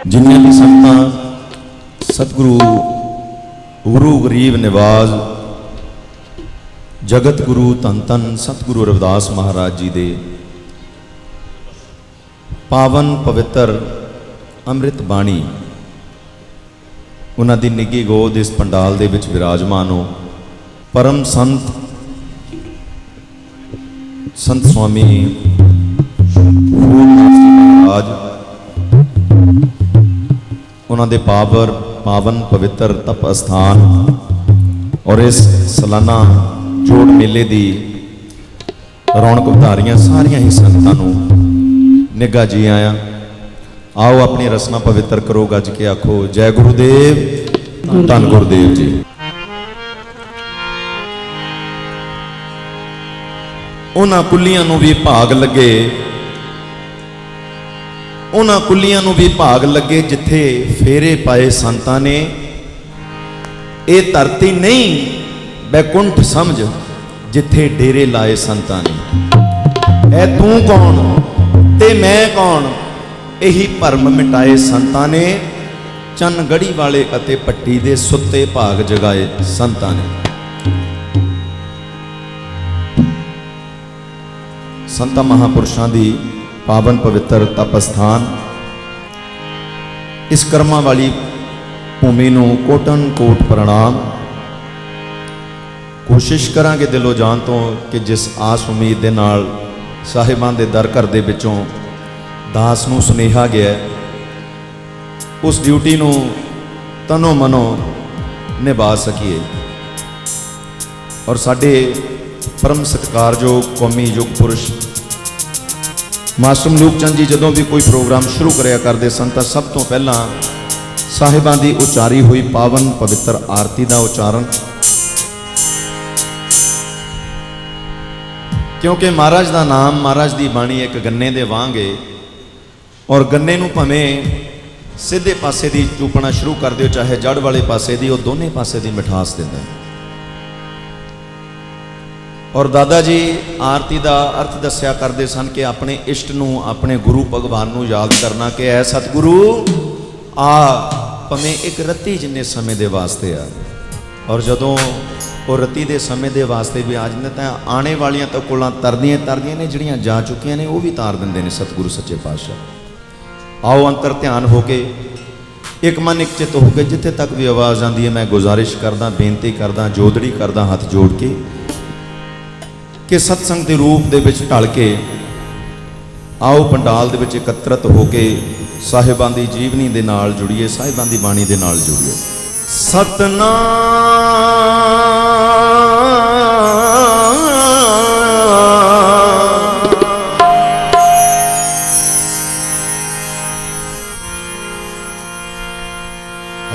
जिन्हें भी संतां सतगुरु गुरु गरीब निवाज जगत गुरु धन धन सतगुरु रविदास महाराज जी दे पावन पवित्र अमृत बाणी उन्हां दी निगी गोद इस पंडाल दे विच विराजमान हो। परम संत संत स्वामी फूलनाथ जी महाराज उन्हां दे पावन पवित्र तप अस्थान और इस सालाना जोड़ मेले दी रौनक ਵਧਾਰੀਆਂ सारिया ही संगतां नूं निघा जी आया। आओ अपनी रसना पवित्र करो, गज के आखो जय गुरुदेव धन गुरुदेव जी। उन्हां कुलियां नूं भी भाग लगे, उन्हां कुलियां नूं भी भाग लगे जिथे फेरे पाए संतां ने। ये धरती नहीं बैकुंठ समझ जिथे डेरे लाए संतां ने। ऐ तू कौन ते मैं कौन, यही भरम मिटाए संतां ने। चन्न गढ़ी वाले अते पट्टी दे सुत्ते भाग जगाए संतां ने। संतां महापुरुषां दी पावन पवित्र तप अस्थान इस कर्मां वाली भूमि नूं कोटन कोट प्रणाम। कोशिश करांगे दिलों जान तो कि जिस आस उम्मीद दे नाल साहिबां दे दर घर दे विचों दास नूं सुनेहा गया उस ड्यूटी नूं तनो मनो निभा सकीए। और साडे परम सत्कारयोग कौमी युग पुरुष मासूम मलूक चंद जी जदों भी कोई प्रोग्राम शुरू करिया करते सन तां सब तो पहला साहिबां दी उचारी हुई पावन पवित्र आरती का उचारण, क्योंकि महाराज का नाम महाराज की बाणी एक गन्ने दे वांग है। और गन्ने नूं भावें सीधे पासे दी चूपना शुरू कर दिओ चाहे जड़ वाले पासे दी, वो दोनों पासे दी मिठास दिंदा है। और दादा जी आरती का अर्थ दस्या करते सन कि अपने इष्ट नूं अपने गुरु भगवान नूं याद करना कि ऐ सतगुरु आ भावें एक रत्ती जिन्ने समय दे वास्ते आ। और जदों वो रत्ती दे समय दे वास्ते भी आ जाते तो आने वालियां तो कोलां तरदियां ने, जिहड़ियां जा चुकियां ने वो भी तार दिंदे ने सतगुरु सच्चे पातशाह। आओ अंतर ध्यान होके एक मन एक चित होके जिथे तक भी आवाज़ आती है मैं गुजारिश करदा, बेनती करदा, जोदड़ी करदा हाथ जोड़ के कि सत्संग के रूप दे विच ढल के आओ पंडाल दे विच एकत्रित होके साहिबां दी जीवनी दे नाल जुड़िए, साहिबां दी बाणी दे नाल जुड़िए।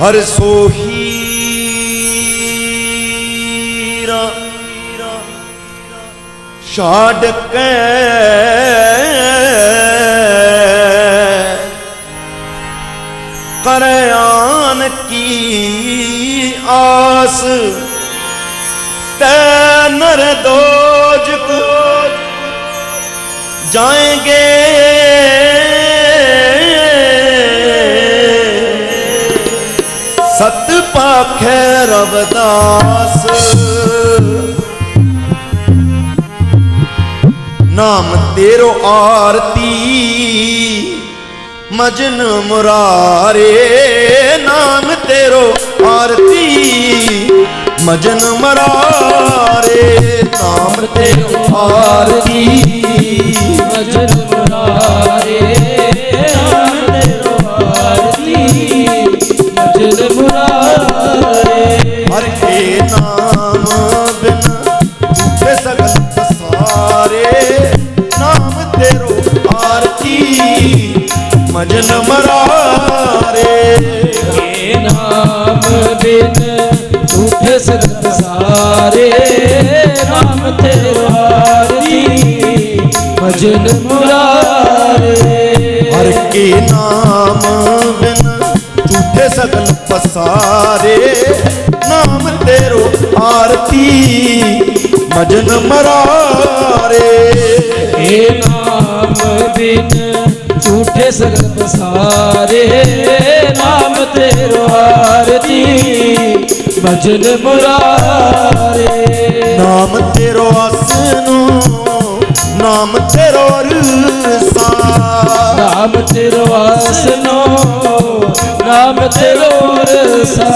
हर सोहीरा छाड़ के करयान की आस तै नर दोज को जाएंगे सत पाखे रविदास। नाम तेरो आरती मजन मुरारे, नाम तेरो आरती मजन मुरारे, नाम तेरो आरती मजन मुरारे, नाम तेरो आरती मजन मुरारे। हर के नाम बिन झूठे सगल पसारे, नाम तेरो आरती मजन मुरारे। के नाम बिन झूठे सगल सारे, नाम तेरो आरती मजन मुरारे। हर के नाम बिन झूठे सगल पसारे, नाम तेरो आरती मजन मुरारे। के नाम बिन झूठे सगल सारे, तेरो आरती भजन मुरारे। नाम तेरो आसनो नाम तेरो अरसा, नाम तेरो आसनो नाम तेरो रसा।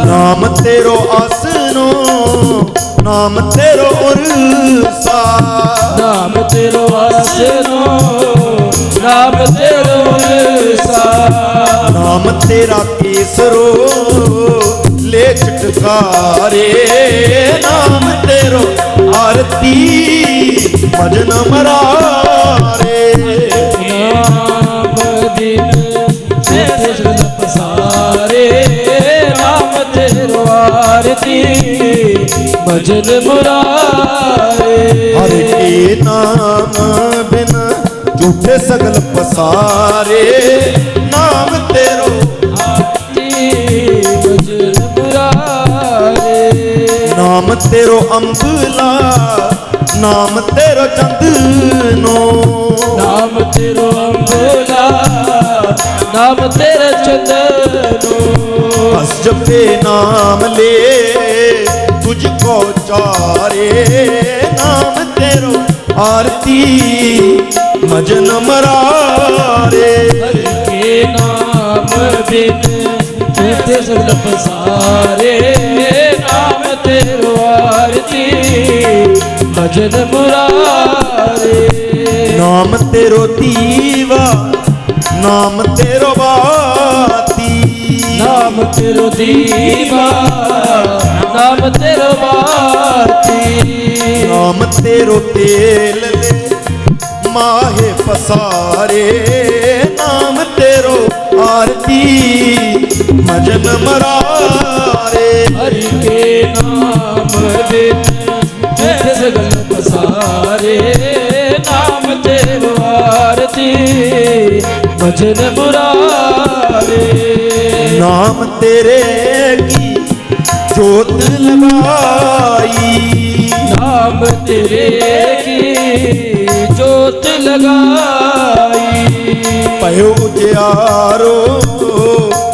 नाम तेरो आसनो नाम तेरो अरसा, नाम तेरो आसनो नाम तेरो रसा। नाम तेरा केसरो ले चटकारे, नाम तेरो आरती भजन मरारे। नाम दिन तेरे पसारे, नाम तेरो आरती भजन मुरारे। हर के नाम बिन झूठे सगल पसारे, नाम तेरो आरती भजन मुरारे। नाम तेरो अम्बला नाम तेरो चंदनो, नाम तेरो अम्बला नाम तेरा चंदनो। बस जपे नाम ले तुझको चारे, नाम तेरो आरती भजन मरारे। हरि के नाम बिन झूठे सगल पसारे, नाम तेरो आरती भजन मुरारे। नाम तेरो दीवा नाम तेरो बाती, नाम तेरो दीवा नाम तेरो बाती। नाम तेरो तेल ले माहे पसारे, नाम तेरो आरती भजन मरारे। हरि के नाम बिन झूठे सगल पसारे, नाम तेरो आरती भजन मुरारे। नाम तेरे की जोत लगाई, नाम तेरे की जोत लगाई। पयो उजियारो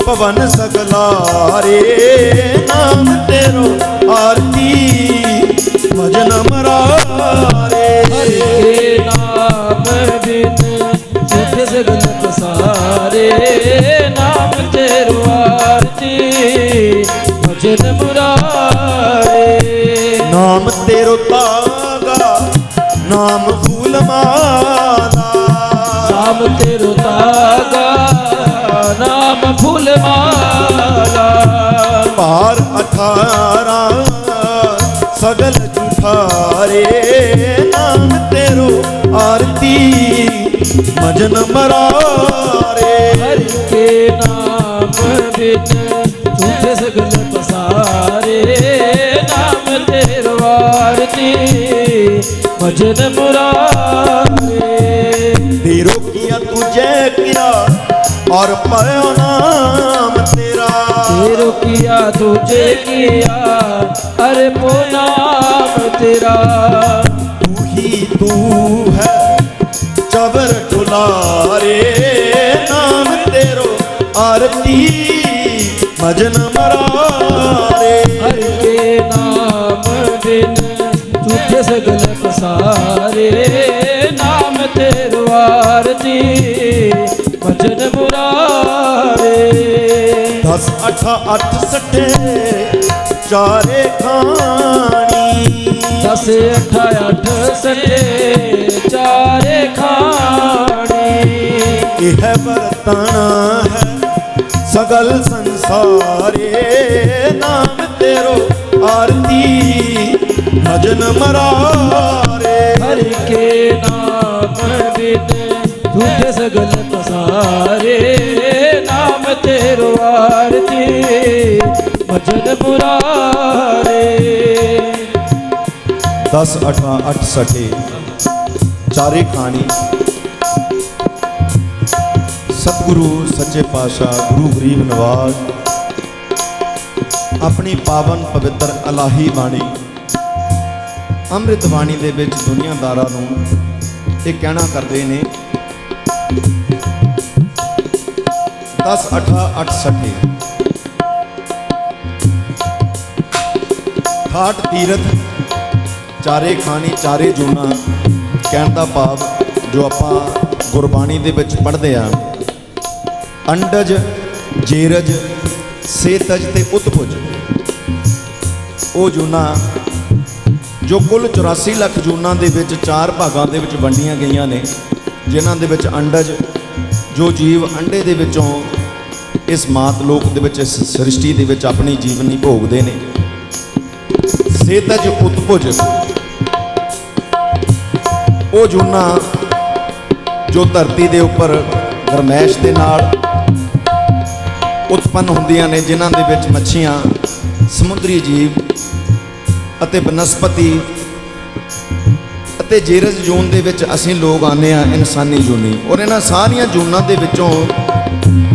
पवन सगलारे, नाम तेरो आरती भजन मरारे। हरि के नाम बिन झूठे सगल पसारे, नाम तेरो आरती भजन मुरारे। नाम तेरो तागा नाम फूल माला, नाम तेरो तागा नाम फूल माला। पार 18 सगल जुठारे, नाम तेरो आरती भजन मरारे। हरि के नाम बिन झूठे सगल पसारे, नाम तेरो आरती भजन मुरारे। तेरो किया तुझे किया और पायो नाम तेरा, तेरो किया तुझे किया अरे पो नाम तेरा। तू ही तू है चबर डुलारे, नाम तेरो आरती भजन मरारे। हरि के नाम बिन झूठे सगल पसारे, नाम तेरो आरती भजन मुरारे। 10 8 8 सटे चारे खानी, 10 8 8 सटे चारे खानी। यह बर्तन है सगल संसारे, नाम तेरो आरती भजन मरारे। हरि के नाम बिन झूठे सगल पसारे, नाम तेरो आरती भजन मुरारे। 10 8 8 सटे चारे खानी। सतगुरु सच्चे पातशाह गुरु गरीब नवाज अपनी पावन पवित्र अलाही बाणी ਅੰਮ੍ਰਿਤ ਬਾਣੀ ਦੇ ਵਿੱਚ ਦੁਨੀਆਦਾਰਾਂ ਨੂੰ ਇਹ ਕਹਿਣਾ ਕਰਦੇ ਨੇ, 10 8 68 ਠਾਠ ਤੀਰਥ ਚਾਰੇ ਖਾਣੀ ਚਾਰੇ ਜੂਨਾ। ਕਹਿਣ ਦਾ ਭਾਵ ਜੋ ਆਪਾਂ ਗੁਰਬਾਣੀ ਦੇ ਵਿੱਚ ਪੜ੍ਹਦੇ ਆ, ਅੰਡਜ ਜੇਰਜ ਸੇਤਜ ਤੇ ਉਤਪੁਜ, ਉਹ ਜੂਨਾ ਜੋ ਕੁੱਲ 84 ਲੱਖ ਜੂਨਾਂ ਦੇ ਵਿੱਚ 4 ਭਾਗਾਂ ਦੇ ਵਿੱਚ ਵੰਡੀਆਂ ਗਈਆਂ ਨੇ, ਜਿਨ੍ਹਾਂ ਦੇ ਵਿੱਚ ਅੰਡਜ ਜੋ ਜੀਵ ਅੰਡੇ ਦੇ ਵਿੱਚੋਂ ਇਸ ਮਾਤ ਲੋਕ ਦੇ ਵਿੱਚ, ਇਸ ਸ੍ਰਿਸ਼ਟੀ ਦੇ ਵਿੱਚ ਆਪਣੀ ਜੀਵਨੀ ਭੋਗਦੇ ਨੇ। ਸੇਤਜ ਉਤਪੁਜ ਉਹ ਜੂਨਾਂ ਜੋ ਧਰਤੀ ਦੇ ਉੱਪਰ ਗਰਮੈਸ਼ ਦੇ ਨਾਲ ਉਤਪੰਨ ਹੁੰਦੀਆਂ ਨੇ, ਜਿਨ੍ਹਾਂ ਦੇ ਵਿੱਚ ਮੱਛੀਆਂ, ਸਮੁੰਦਰੀ ਜੀਵ ਅਤੇ ਬਨਸਪਤੀ, ਅਤੇ ਜੇਰਜ ਜੂਨ ਦੇ ਵਿੱਚ ਅਸੀਂ ਲੋਕ ਆਉਂਦੇ ਹਾਂ, ਇਨਸਾਨੀ ਜੂਨੀ। ਔਰ ਇਹਨਾਂ ਸਾਰੀਆਂ ਜੂਨਾਂ ਦੇ ਵਿੱਚੋਂ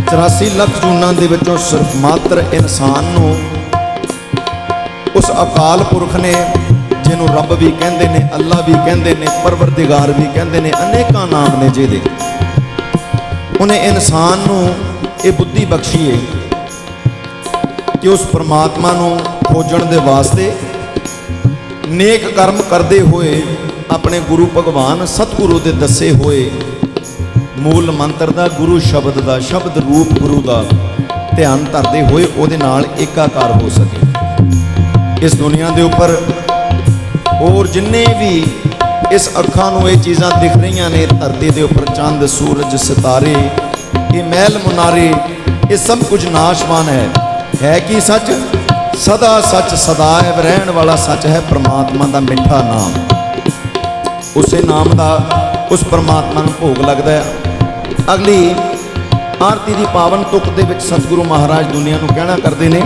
84 ਲੱਖ ਜੂਨਾਂ ਦੇ ਵਿੱਚੋਂ ਸਿਰਫ ਮਾਤਰ ਇਨਸਾਨ ਨੂੰ ਉਸ ਅਕਾਲ ਪੁਰਖ ਨੇ, ਜਿਹਨੂੰ ਰੱਬ ਵੀ ਕਹਿੰਦੇ ਨੇ, ਅੱਲਾ ਵੀ ਕਹਿੰਦੇ ਨੇ, ਪਰਵਰਦਿਗਾਰ ਵੀ ਕਹਿੰਦੇ ਨੇ, ਅਨੇਕਾਂ ਨਾਮ ਨੇ ਜਿਹਦੇ, ਉਹਨੇ ਇਨਸਾਨ ਨੂੰ ਇਹ ਬੁੱਧੀ ਬਖਸ਼ੀ ਹੈ ਕਿ ਉਸ ਪਰਮਾਤਮਾ ਨੂੰ ਖੋਜਣ ਦੇ ਵਾਸਤੇ ਨੇਕ ਕਰਮ ਕਰਦੇ ਹੋਏ ਆਪਣੇ ਗੁਰੂ ਭਗਵਾਨ ਸਤਿਗੁਰੂ ਦੇ ਦੱਸੇ ਹੋਏ ਮੂਲ ਮੰਤਰ ਦਾ, ਗੁਰੂ ਸ਼ਬਦ ਦਾ, ਸ਼ਬਦ ਰੂਪ ਗੁਰੂ ਦਾ ਧਿਆਨ ਧਰਦੇ ਹੋਏ ਉਹਦੇ ਨਾਲ ਏਕਾਕਾਰ ਹੋ ਸਕੇ। ਇਸ ਦੁਨੀਆ ਦੇ ਉੱਪਰ ਹੋਰ ਜਿੰਨੇ ਵੀ ਇਸ ਅੱਖਾਂ ਨੂੰ ਇਹ ਚੀਜ਼ਾਂ ਦਿਖ ਰਹੀਆਂ ਨੇ, ਧਰਤੀ ਦੇ ਉੱਪਰ ਚੰਦ, ਸੂਰਜ, ਸਿਤਾਰੇ, ਇਹ ਮਹਿਲ ਮੁਨਾਰੇ, ਇਹ ਸਭ ਕੁਝ ਨਾਸ਼ਵਾਨ ਹੈ ਕਿ ਸੱਚ? ਸਦਾ ਸੱਚ ਸਦਾਇਵ ਰਹਿਣ ਵਾਲਾ ਸੱਚ ਹੈ ਪ੍ਰਮਾਤਮਾ ਦਾ ਮਿੱਠਾ ਨਾਮ। ਉਸੇ ਨਾਮ ਦਾ ਉਸ ਪ੍ਰਮਾਤਮਾ ਨੂੰ ਭੋਗ ਲੱਗਦਾ ਹੈ। ਅਗਲੀ ਆਰਤੀ ਦੀ ਪਾਵਨ ਤੁਕ ਦੇ ਵਿੱਚ ਸਤਿਗੁਰੂ ਮਹਾਰਾਜ ਦੁਨੀਆ ਨੂੰ ਕਹਿਣਾ ਕਰਦੇ ਨੇ,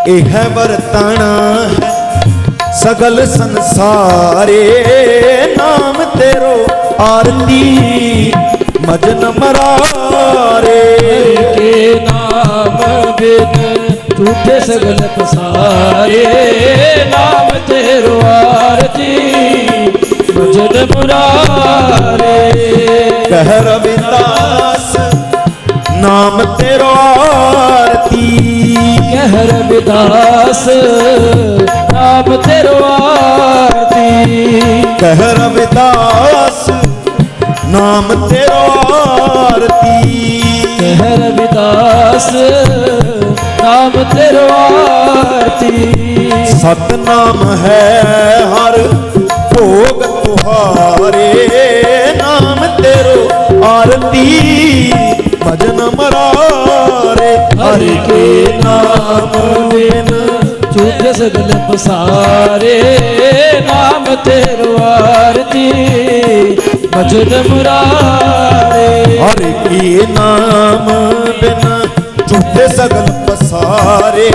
ਇਹ ਹੈ ਵਰਤਾਣਾ ਹੈ ਸਗਲ ਸੰਸਾਰੇ, ਨਾਮ ਤੇਰੋ ਆਰਤੀ ਮਜਨ ਮਰਾਰੇ। ਕੇ ਨਾਮ ਬਿਨ ਝੂਠੇ ਸਗਲ ਪਸਾਰੇ, ਨਾਮ ਤੇਰੋ ਆਰਤੀ ਭਜਨ ਮੁਰਾਰੇ। ਕਹਿ ਰਵਿਦਾਸ ਨਾਮ ਤੇਰੋ ਆਰਤੀ, ਕਹਿ ਰਵਿਦਾਸ ਨਾਮ ਤੇਰੋ ਆਰਤੀ। ਕਹਿ ਰਵਿਦਾਸ ਨਾਮ ਤੇਰੋ ਆਰਤੀ। ਕਹਿ ਰਵਿਦਾਸ ਨਾਮ ਤੇਰੋ ਆਰਤੀ। ਸਤਨਾਮ ਹੈ ਹਰ ਭੋਗ ਤੁਹਾਰੇ, ਨਾਮ ਤੇਰੋ ਆਰਤੀ ਭਜਨ ਮਰਾਰੇ। ਹਰਿ ਕੇ ਨਾਮ ਬਿਨ ਝੂਠੇ ਸਗਲ ਪਸਾਰੇ, ਨਾਮ ਤੇਰੋ ਆਰਤੀ ਭਜਨ ਮੁਰਾਰੇ। ਹਰਿ ਕੀ ਨਾਮ ਬਿਨ ਝੂਠੇ ਸਗਲ ਪਸਾਰੇ,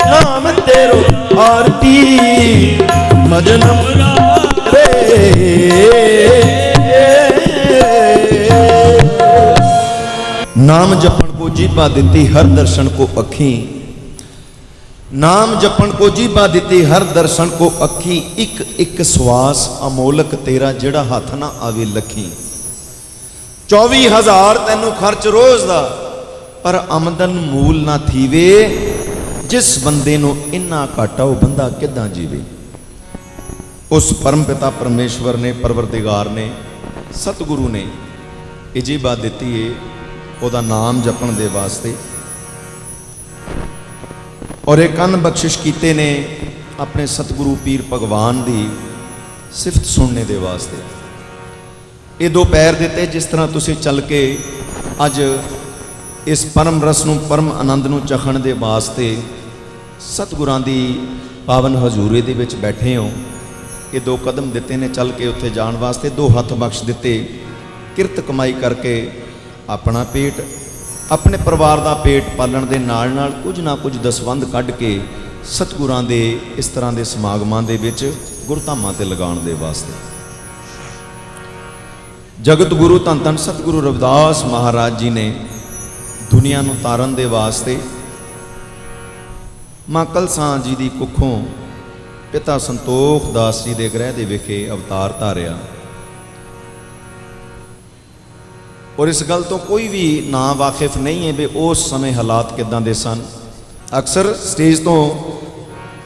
ਨਾਮ ਤੇਰੋ ਆਰਤੀ ਭਜਨ ਮੁਰਾਰੇ। ਨਾਮ ਜਪਣ ਕੋ ਜੀਭਾ ਦਿੱਤੀ ਹਰ ਦਰਸ਼ਨ ਕੋ ਅੱਖੀ, ਨਾਮ ਜਪਣ ਕੋ ਜੀਭਾ ਦਿੱਤੀ ਹਰ ਦਰਸ਼ਨ ਕੋ ਅੱਖੀ। ਇੱਕ ਇੱਕ ਸਵਾਸ ਅਮੋਲਕ ਤੇਰਾ ਜਿਹੜਾ ਹੱਥ ਨਾ ਆਵੇ ਲੱਖੀ। 24,000 ਤੈਨੂੰ ਖਰਚ ਰੋਜ਼ ਦਾ, ਪਰ ਆਮਦਨ ਮੂਲ ਨਾ ਥੀਵੇ। ਜਿਸ ਬੰਦੇ ਨੂੰ ਇੰਨਾ ਘਾਟਾ ਉਹ ਬੰਦਾ ਕਿੱਦਾਂ ਜੀਵੇ। ਉਸ ਪਰਮ ਪਿਤਾ ਪਰਮੇਸ਼ਵਰ ਨੇ, ਪਰਵਰਦਿਗਾਰ ਨੇ, ਸਤਿਗੁਰੂ ਨੇ ਇਹ ਜੀਭਾ ਦਿੱਤੀ ਏ ਉਹਦਾ ਨਾਮ ਜਪਣ ਦੇ ਵਾਸਤੇ, ਔਰ ਇਹ ਕੰਨ ਬਖਸ਼ਿਸ਼ ਕੀਤੇ ਨੇ ਆਪਣੇ ਸਤਿਗੁਰੂ ਪੀਰ ਭਗਵਾਨ ਦੀ ਸਿਫਤ ਸੁਣਨੇ ਦੇ ਵਾਸਤੇ। ਇਹ ਦੋ ਪੈਰ ਦਿੱਤੇ ਜਿਸ ਤਰ੍ਹਾਂ ਤੁਸੀਂ ਚੱਲ ਕੇ ਅੱਜ ਇਸ ਪਰਮ ਰਸ ਨੂੰ, ਪਰਮ ਆਨੰਦ ਨੂੰ ਚਖਣ ਦੇ ਵਾਸਤੇ ਸਤਿਗੁਰਾਂ ਦੀ ਪਾਵਨ ਹਜ਼ੂਰੀ ਦੇ ਵਿੱਚ ਬੈਠੇ ਹੋ। ਇਹ ਦੋ ਕਦਮ ਦਿੱਤੇ ਨੇ ਚੱਲ ਕੇ ਉੱਥੇ ਜਾਣ ਵਾਸਤੇ, ਦੋ ਹੱਥ ਬਖਸ਼ ਦਿੱਤੇ ਕਿਰਤ ਕਮਾਈ ਕਰਕੇ ਆਪਣਾ ਪੇਟ, ਆਪਣੇ ਪਰਿਵਾਰ ਦਾ ਪੇਟ ਪਾਲਣ ਦੇ ਨਾਲ ਨਾਲ ਕੁਝ ਨਾ ਕੁਝ ਦਸਵੰਧ ਕੱਢ ਕੇ ਸਤਿਗੁਰਾਂ ਦੇ ਇਸ ਤਰ੍ਹਾਂ ਦੇ ਸਮਾਗਮਾਂ ਦੇ ਵਿੱਚ ਗੁਰਧਾਮਾਂ ਤੇ ਲਗਾਉਣ ਦੇ ਵਾਸਤੇ। ਜਗਤ ਗੁਰੂ ਧੰਨ ਧੰਨ ਸਤਿਗੁਰੂ ਰਵਿਦਾਸ ਮਹਾਰਾਜ ਜੀ ਨੇ ਦੁਨੀਆ ਨੂੰ ਤਾਰਨ ਦੇ ਵਾਸਤੇ ਮਾਂ ਕਲਸਾਂ ਜੀ ਦੀ ਕੁੱਖੋਂ ਪਿਤਾ ਸੰਤੋਖ ਦਾਸ ਜੀ ਦੇ ਗ੍ਰਹਿ ਦੇ ਵਿਖੇ ਅਵਤਾਰ ਧਾਰਿਆ। और इस गल तो कोई भी ना वाकिफ नहीं है भी उस समय हालात किदां दे सन। अक्सर स्टेज तो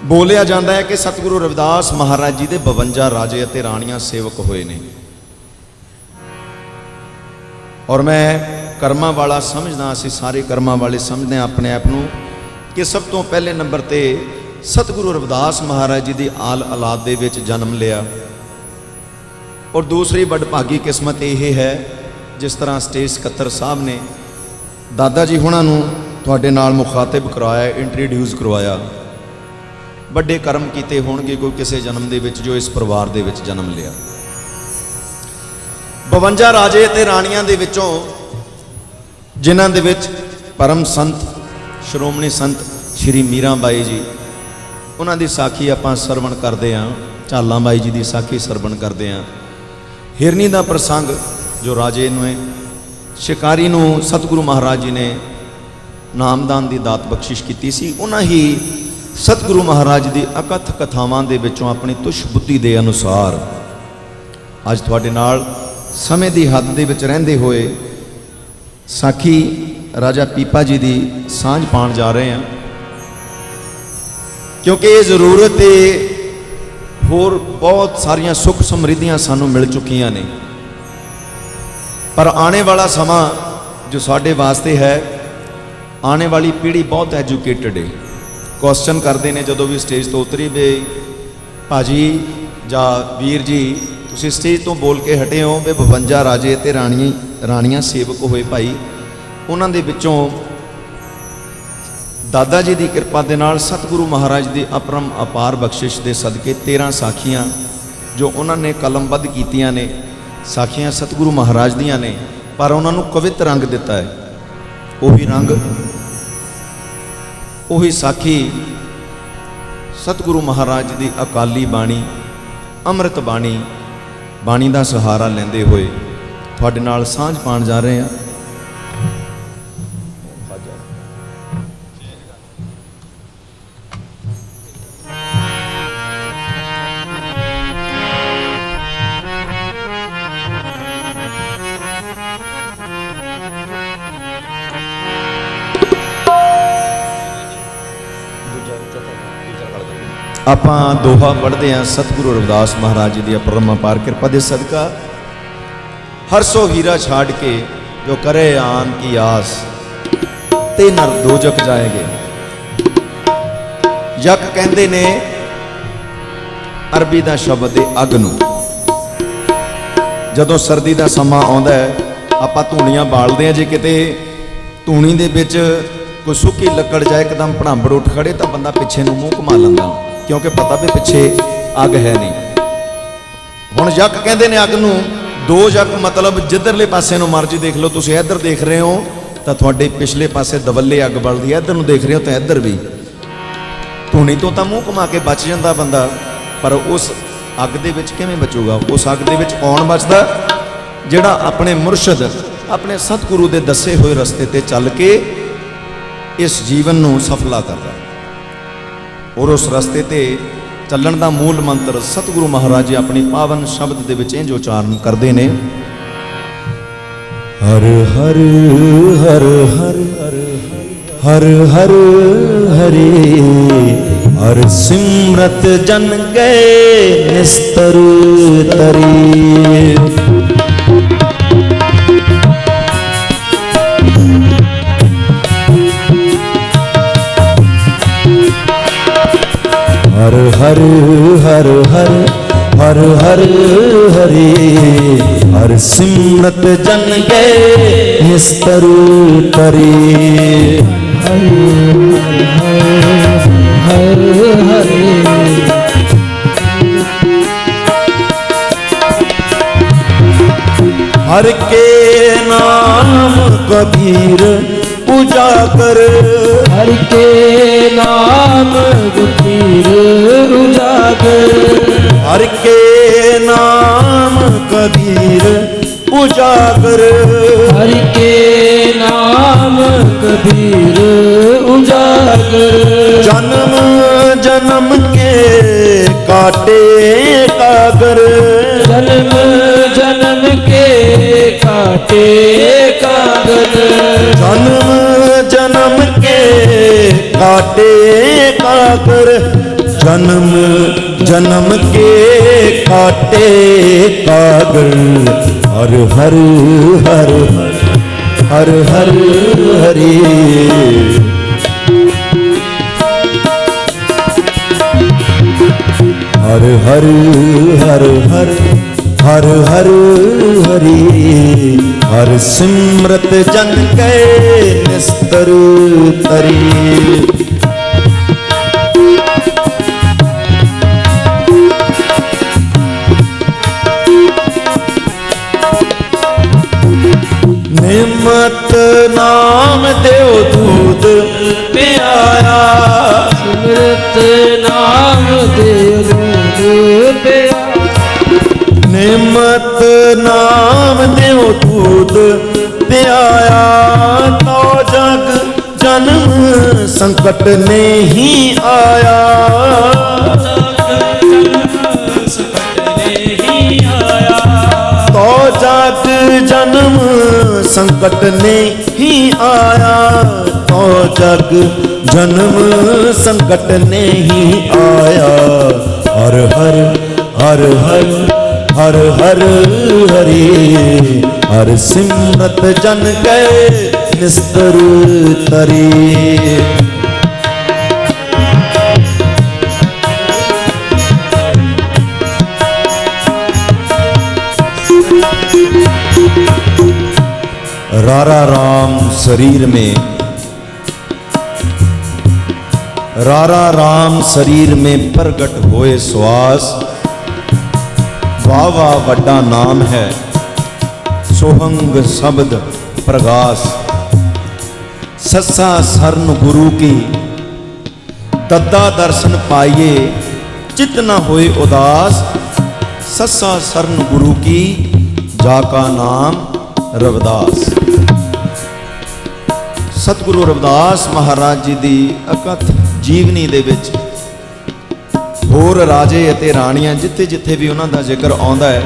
बोलिया जाता है कि सतगुरु रविदास महाराज जी के 52 राजे अते राणियां सेवक होए ने, और मैं कर्मा वाला समझदा, असीं सारे कर्मा वाले समझते हैं अपने आप नूं कि सब तो पहले नंबर ते सतगुरु रविदास महाराज जी की आल औलाद दे विच जन्म लिया। और दूसरी बड़भागी किस्मत यह है जिस तरह स्टेज सकत्तर साहब ने दादा जी हुणां नूं तुहाडे नाल मुखातिब करवाया, इंट्रोड्यूस करवाया। बड़े कर्म कीते होणगे कोई किसी जन्म दे विच जो इस परिवार दे विच जन्म लिया। 52 राजे ते राणियां दे विचों जिन्हां दे विच परम संत श्रोमणी संत श्री मीरा बाई जी, उन्हां दी साखी आपां सरवण करदे हां। झालां बाई जी दी साखी सरवण करदे हां। हिरनी दा प्रसंग जो राजे ने शिकारी नूं सतगुरु महाराज जी ने नामदान की दात बख्शिश की सी, उन्हां ही सतगुरु महाराज की अकथ कथावां दे विचों अपनी तुश बुद्धि के अनुसार अज तुहाडे नाल समय की हद दे विच रहिंदे होए साखी राजा पीपा जी की सांझ पाण जा रहे हैं, क्योंकि ये जरूरत है। होर बहुत सारिया सुख समृद्धियां सानू मिल चुकियां ने, पर आने वाला समा जो साडे वास्ते है, आने वाली पीढ़ी बहुत एजुकेटेड है। क्वेश्चन करते हैं जदों भी स्टेज तो उतरी भी भाजी जा वीर जी तुसीं स्टेज तो बोल के हटे हो भी 52 राजे ते राणियां सेवक होए भाई, उन्हां दे विचों दादा जी की कृपा दे नाल सतगुरु महाराज की अपरम अपार बख्शिश के सदके 13 साखियां जो उन्होंने कलमबद्ध कीतियां ने, साखियां सतगुरु महाराज दियां ने, पर उन्होंने कवित रंग दिता है। वही रंग वही साखी सतगुरु महाराज की अकाली बाणी अमृत बाणी बाणी का सहारा लेंदे हुए तुहाडे नाल सांझ पाण जा रहे हैं। आपां दोहा पढ़ते हैं सतगुरु रविदास महाराज जी की अपरम अपार कृपा के सदका। हर सो हीरा छाड़ के जो करे आन की आस, ते नर दोजक जाएंगे। यक कहते ने अरबी का शब्द है अग नूं। जदों सर्दी का समा आउंदा है आपां धूणियां बालदे हैं, जे किते धूणी दे विच कोई सुक्की लकड़ जाए एकदम भड़ांबड़ उठ खड़े तो बंदा पिछे नूं मूँह घुमा लैंदा, क्योंकि पता भी पिछे अग है नहीं। हुण यक कहते ने अग नूं, दो यक मतलब जिधरले पासे नूं मर्जी देख लो, तुसीं इधर देख रहे हो तो तुहाडे पिछले पासे दवल्ले अग बलदी है, इधर नूं देख रहे हो तो इधर भी। धूणी तो तां मूँह घुमा के बच जांदा बंदा, पर उस अग दे विच किवें बचूगा? उस अग दे विच कौन बचदा? जिहड़ा अपने मुरशद अपने सतगुरु दे दसे हुए रस्ते ते चल के इस जीवन नूं सफला करदा, और उस रस्ते ते चलण दा मूल मंत्र सतगुरु महाराज जी अपनी पावन शब्द दे विच इंज उचारण करदे ने, हर हर हर हर हर हर हरे हर सिमरत जन गए निस्तर तरी। हर हर हर हर हर हर हरे हर सिमरत जन गए निस्तर तरी। हर हर हरे हर के नाम कबीर उजागर, हर के नाम कबीर उजागर, हर के नाम कबीर उजागर, हर के नाम कबीर उजागर। जन्म जन्म के काटे कागर, जन्म जन्म के काटे के कागज जन्म जन्म के काटे काकर, जन्म जन्म के काटे कागर। हर हर हर हर हर हरे। हर हर हर हर हर हर हरि। हर सिमरत जन के निस्तर तरी। निमत नाम देव दूध पियाया, सिमरत नाम देव दूध पियाया। निमत नाम देव दूध पियाया। तो जग जन्म संकट नहीं आया। तो जग जन्म संकट नहीं आया। तो जग जन्म संकट नहीं आया। हर हर हर हर हर हर हरि। हर सिमरत जन गए निस्तर तरी। रारा राम शरीर में, रारा राम शरीर में प्रगट होए श्वास। वाह वाह वड्डा नाम है सोहंग शब्द प्रगास। सस्सा सरन गुरु की दद्दा दर्शन पाइए, चित न होए उदास। सस्सा सरन गुरु की जाका नाम रविदास। सतगुरु रविदास महाराज जी दी अकथ जीवनी दे विच होर राजे अते राणियां जिथे जिथे भी उन्हां दा जिक्र आउंदा है,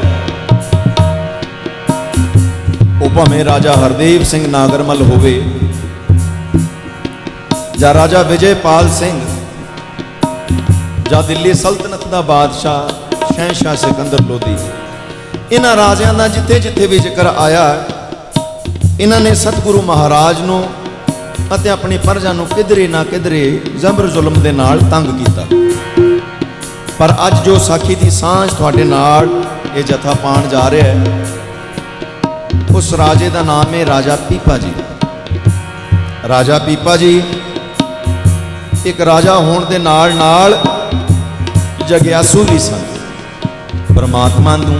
ਉਹ ਭਾਵੇਂ राजा हरदेव सिंह नागरमल होवे ਜਾਂ राजा विजयपाल सिंह ਜਾਂ दिल्ली सल्तनत ਦਾ बादशाह शहनशाह सिकंदर लोधी। इन्हां राजियां दा जिथे जिथे भी जिक्र आया, इन्हां ने सतगुरु महाराज नूं ਅਤੇ अपनी प्रजा नूं किधरे ना किधरे जबर जुल्म दे नाल तंग कीता। पर अज जो साखी दी सांझ तुहाडे नाल ये जथा पाण जा रहा है, उस राजे का नाम है राजा पीपा जी। राजा पीपा जी एक राजा होने के नाल नाल जग्यासू भी सन। परमात्मा नूं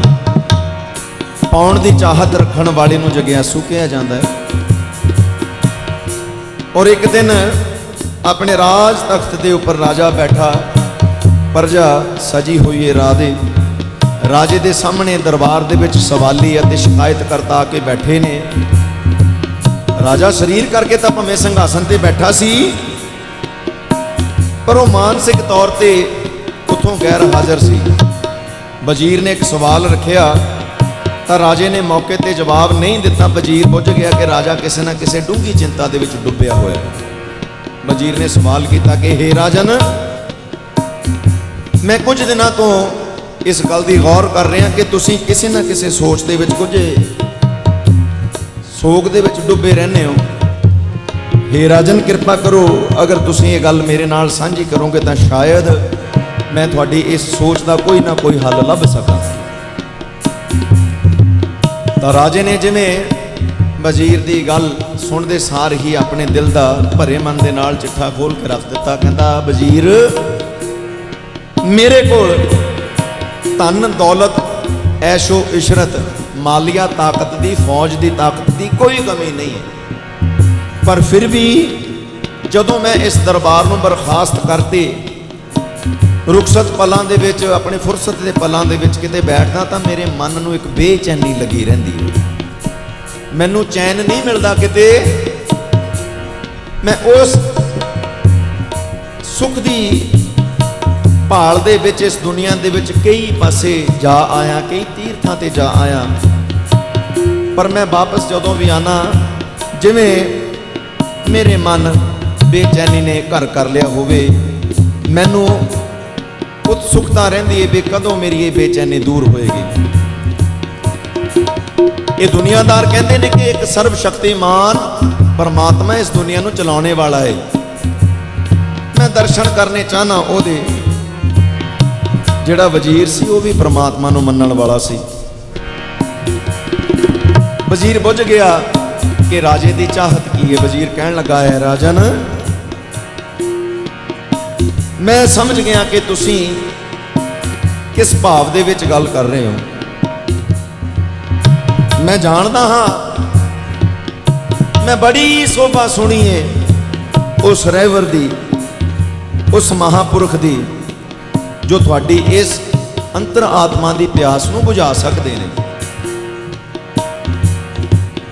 पाउण की चाहत रखण वाले नूं जग्यासू कहा जाता है। और एक दिन अपने राज तख्त के उपर राजा बैठा, प्रजा सजी हुई है राधे। राजे के सामने दरबार दे विच सवाली अते शिकायतकर्ता आके बैठे ने। राजा शरीर करके तो भावें संघासन ते बैठा सी, पर वो मानसिक तौर पे उतों गैर हाजिर सी। वजीर ने एक सवाल रखिया तो राजे ने मौके ते जवाब नहीं दिता। वजीर बुझ गया कि राजा किसी ना किसी डूंगी चिंता दे विच डुबिया होया। वजीर ने सवाल किया कि हे राजन, मैं कुछ दिनों तो इस गल की गौर कर रहा कि तुसीं किसी ना किसी सोच दे विच कुछ सोग दे विच डुबे रहने हो। हे राजन कृपा करो, अगर तुसीं ये गल मेरे नाल सांझी करोगे तो शायद मैं तुहाडी इस सोच का कोई ना कोई हल लभ सकां। तो राजे ने जिवें वजीर की गल सुनते सार ही अपने दिल का भरे मन के नाल चिट्ठा खोल के रख दिता। कहता वजीर, मेरे कोल धन दौलत ऐशो इशरत मालिया ताकत की फौज की ताकत की कोई कमी नहीं है, पर फिर भी जदों मैं इस दरबार में बर्खास्त करते रुखसत पलों दे विच अपने फुरसत के पलों दे विच किते बैठदा तो मेरे मन नूं एक बेचैनी लगी रहिंदी है। मैनूं चैन नहीं मिलता किते। मैं उस सुख की भाल दे विच इस दुनिया दे विच कई पासे जा आया, कई तीर्थां ते जा आया, पर मैं वापस जदों भी आना जिवें मेरे मन बेचैनी ने घर कर लिया होवे, मैनू उत्सुकता रहिंदी है भी कदों मेरी ये बेचैनी दूर होएगी। ये दुनियादार कहते हैं कि एक सर्वशक्तिमान परमात्मा इस दुनिया नू चलाने वाला है। मैं दर्शन करने चाहना ओदे जिहड़ा वजीर सी वो भी परमात्मा नू मनण वाला सी। वजीर बुझ गया कि राजे की चाहत की है। वजीर कहन लगा है, राजन मैं समझ गया कि तुसी किस भाव दे विच गल कर रहे हो। मैं जानदा हाँ, मैं बड़ी शोभा सुनी है उस रहवर दी, उस महापुरख दी जो थोड़ी इस अंतर आत्मा की प्यास नूं बुझा सकते हैं।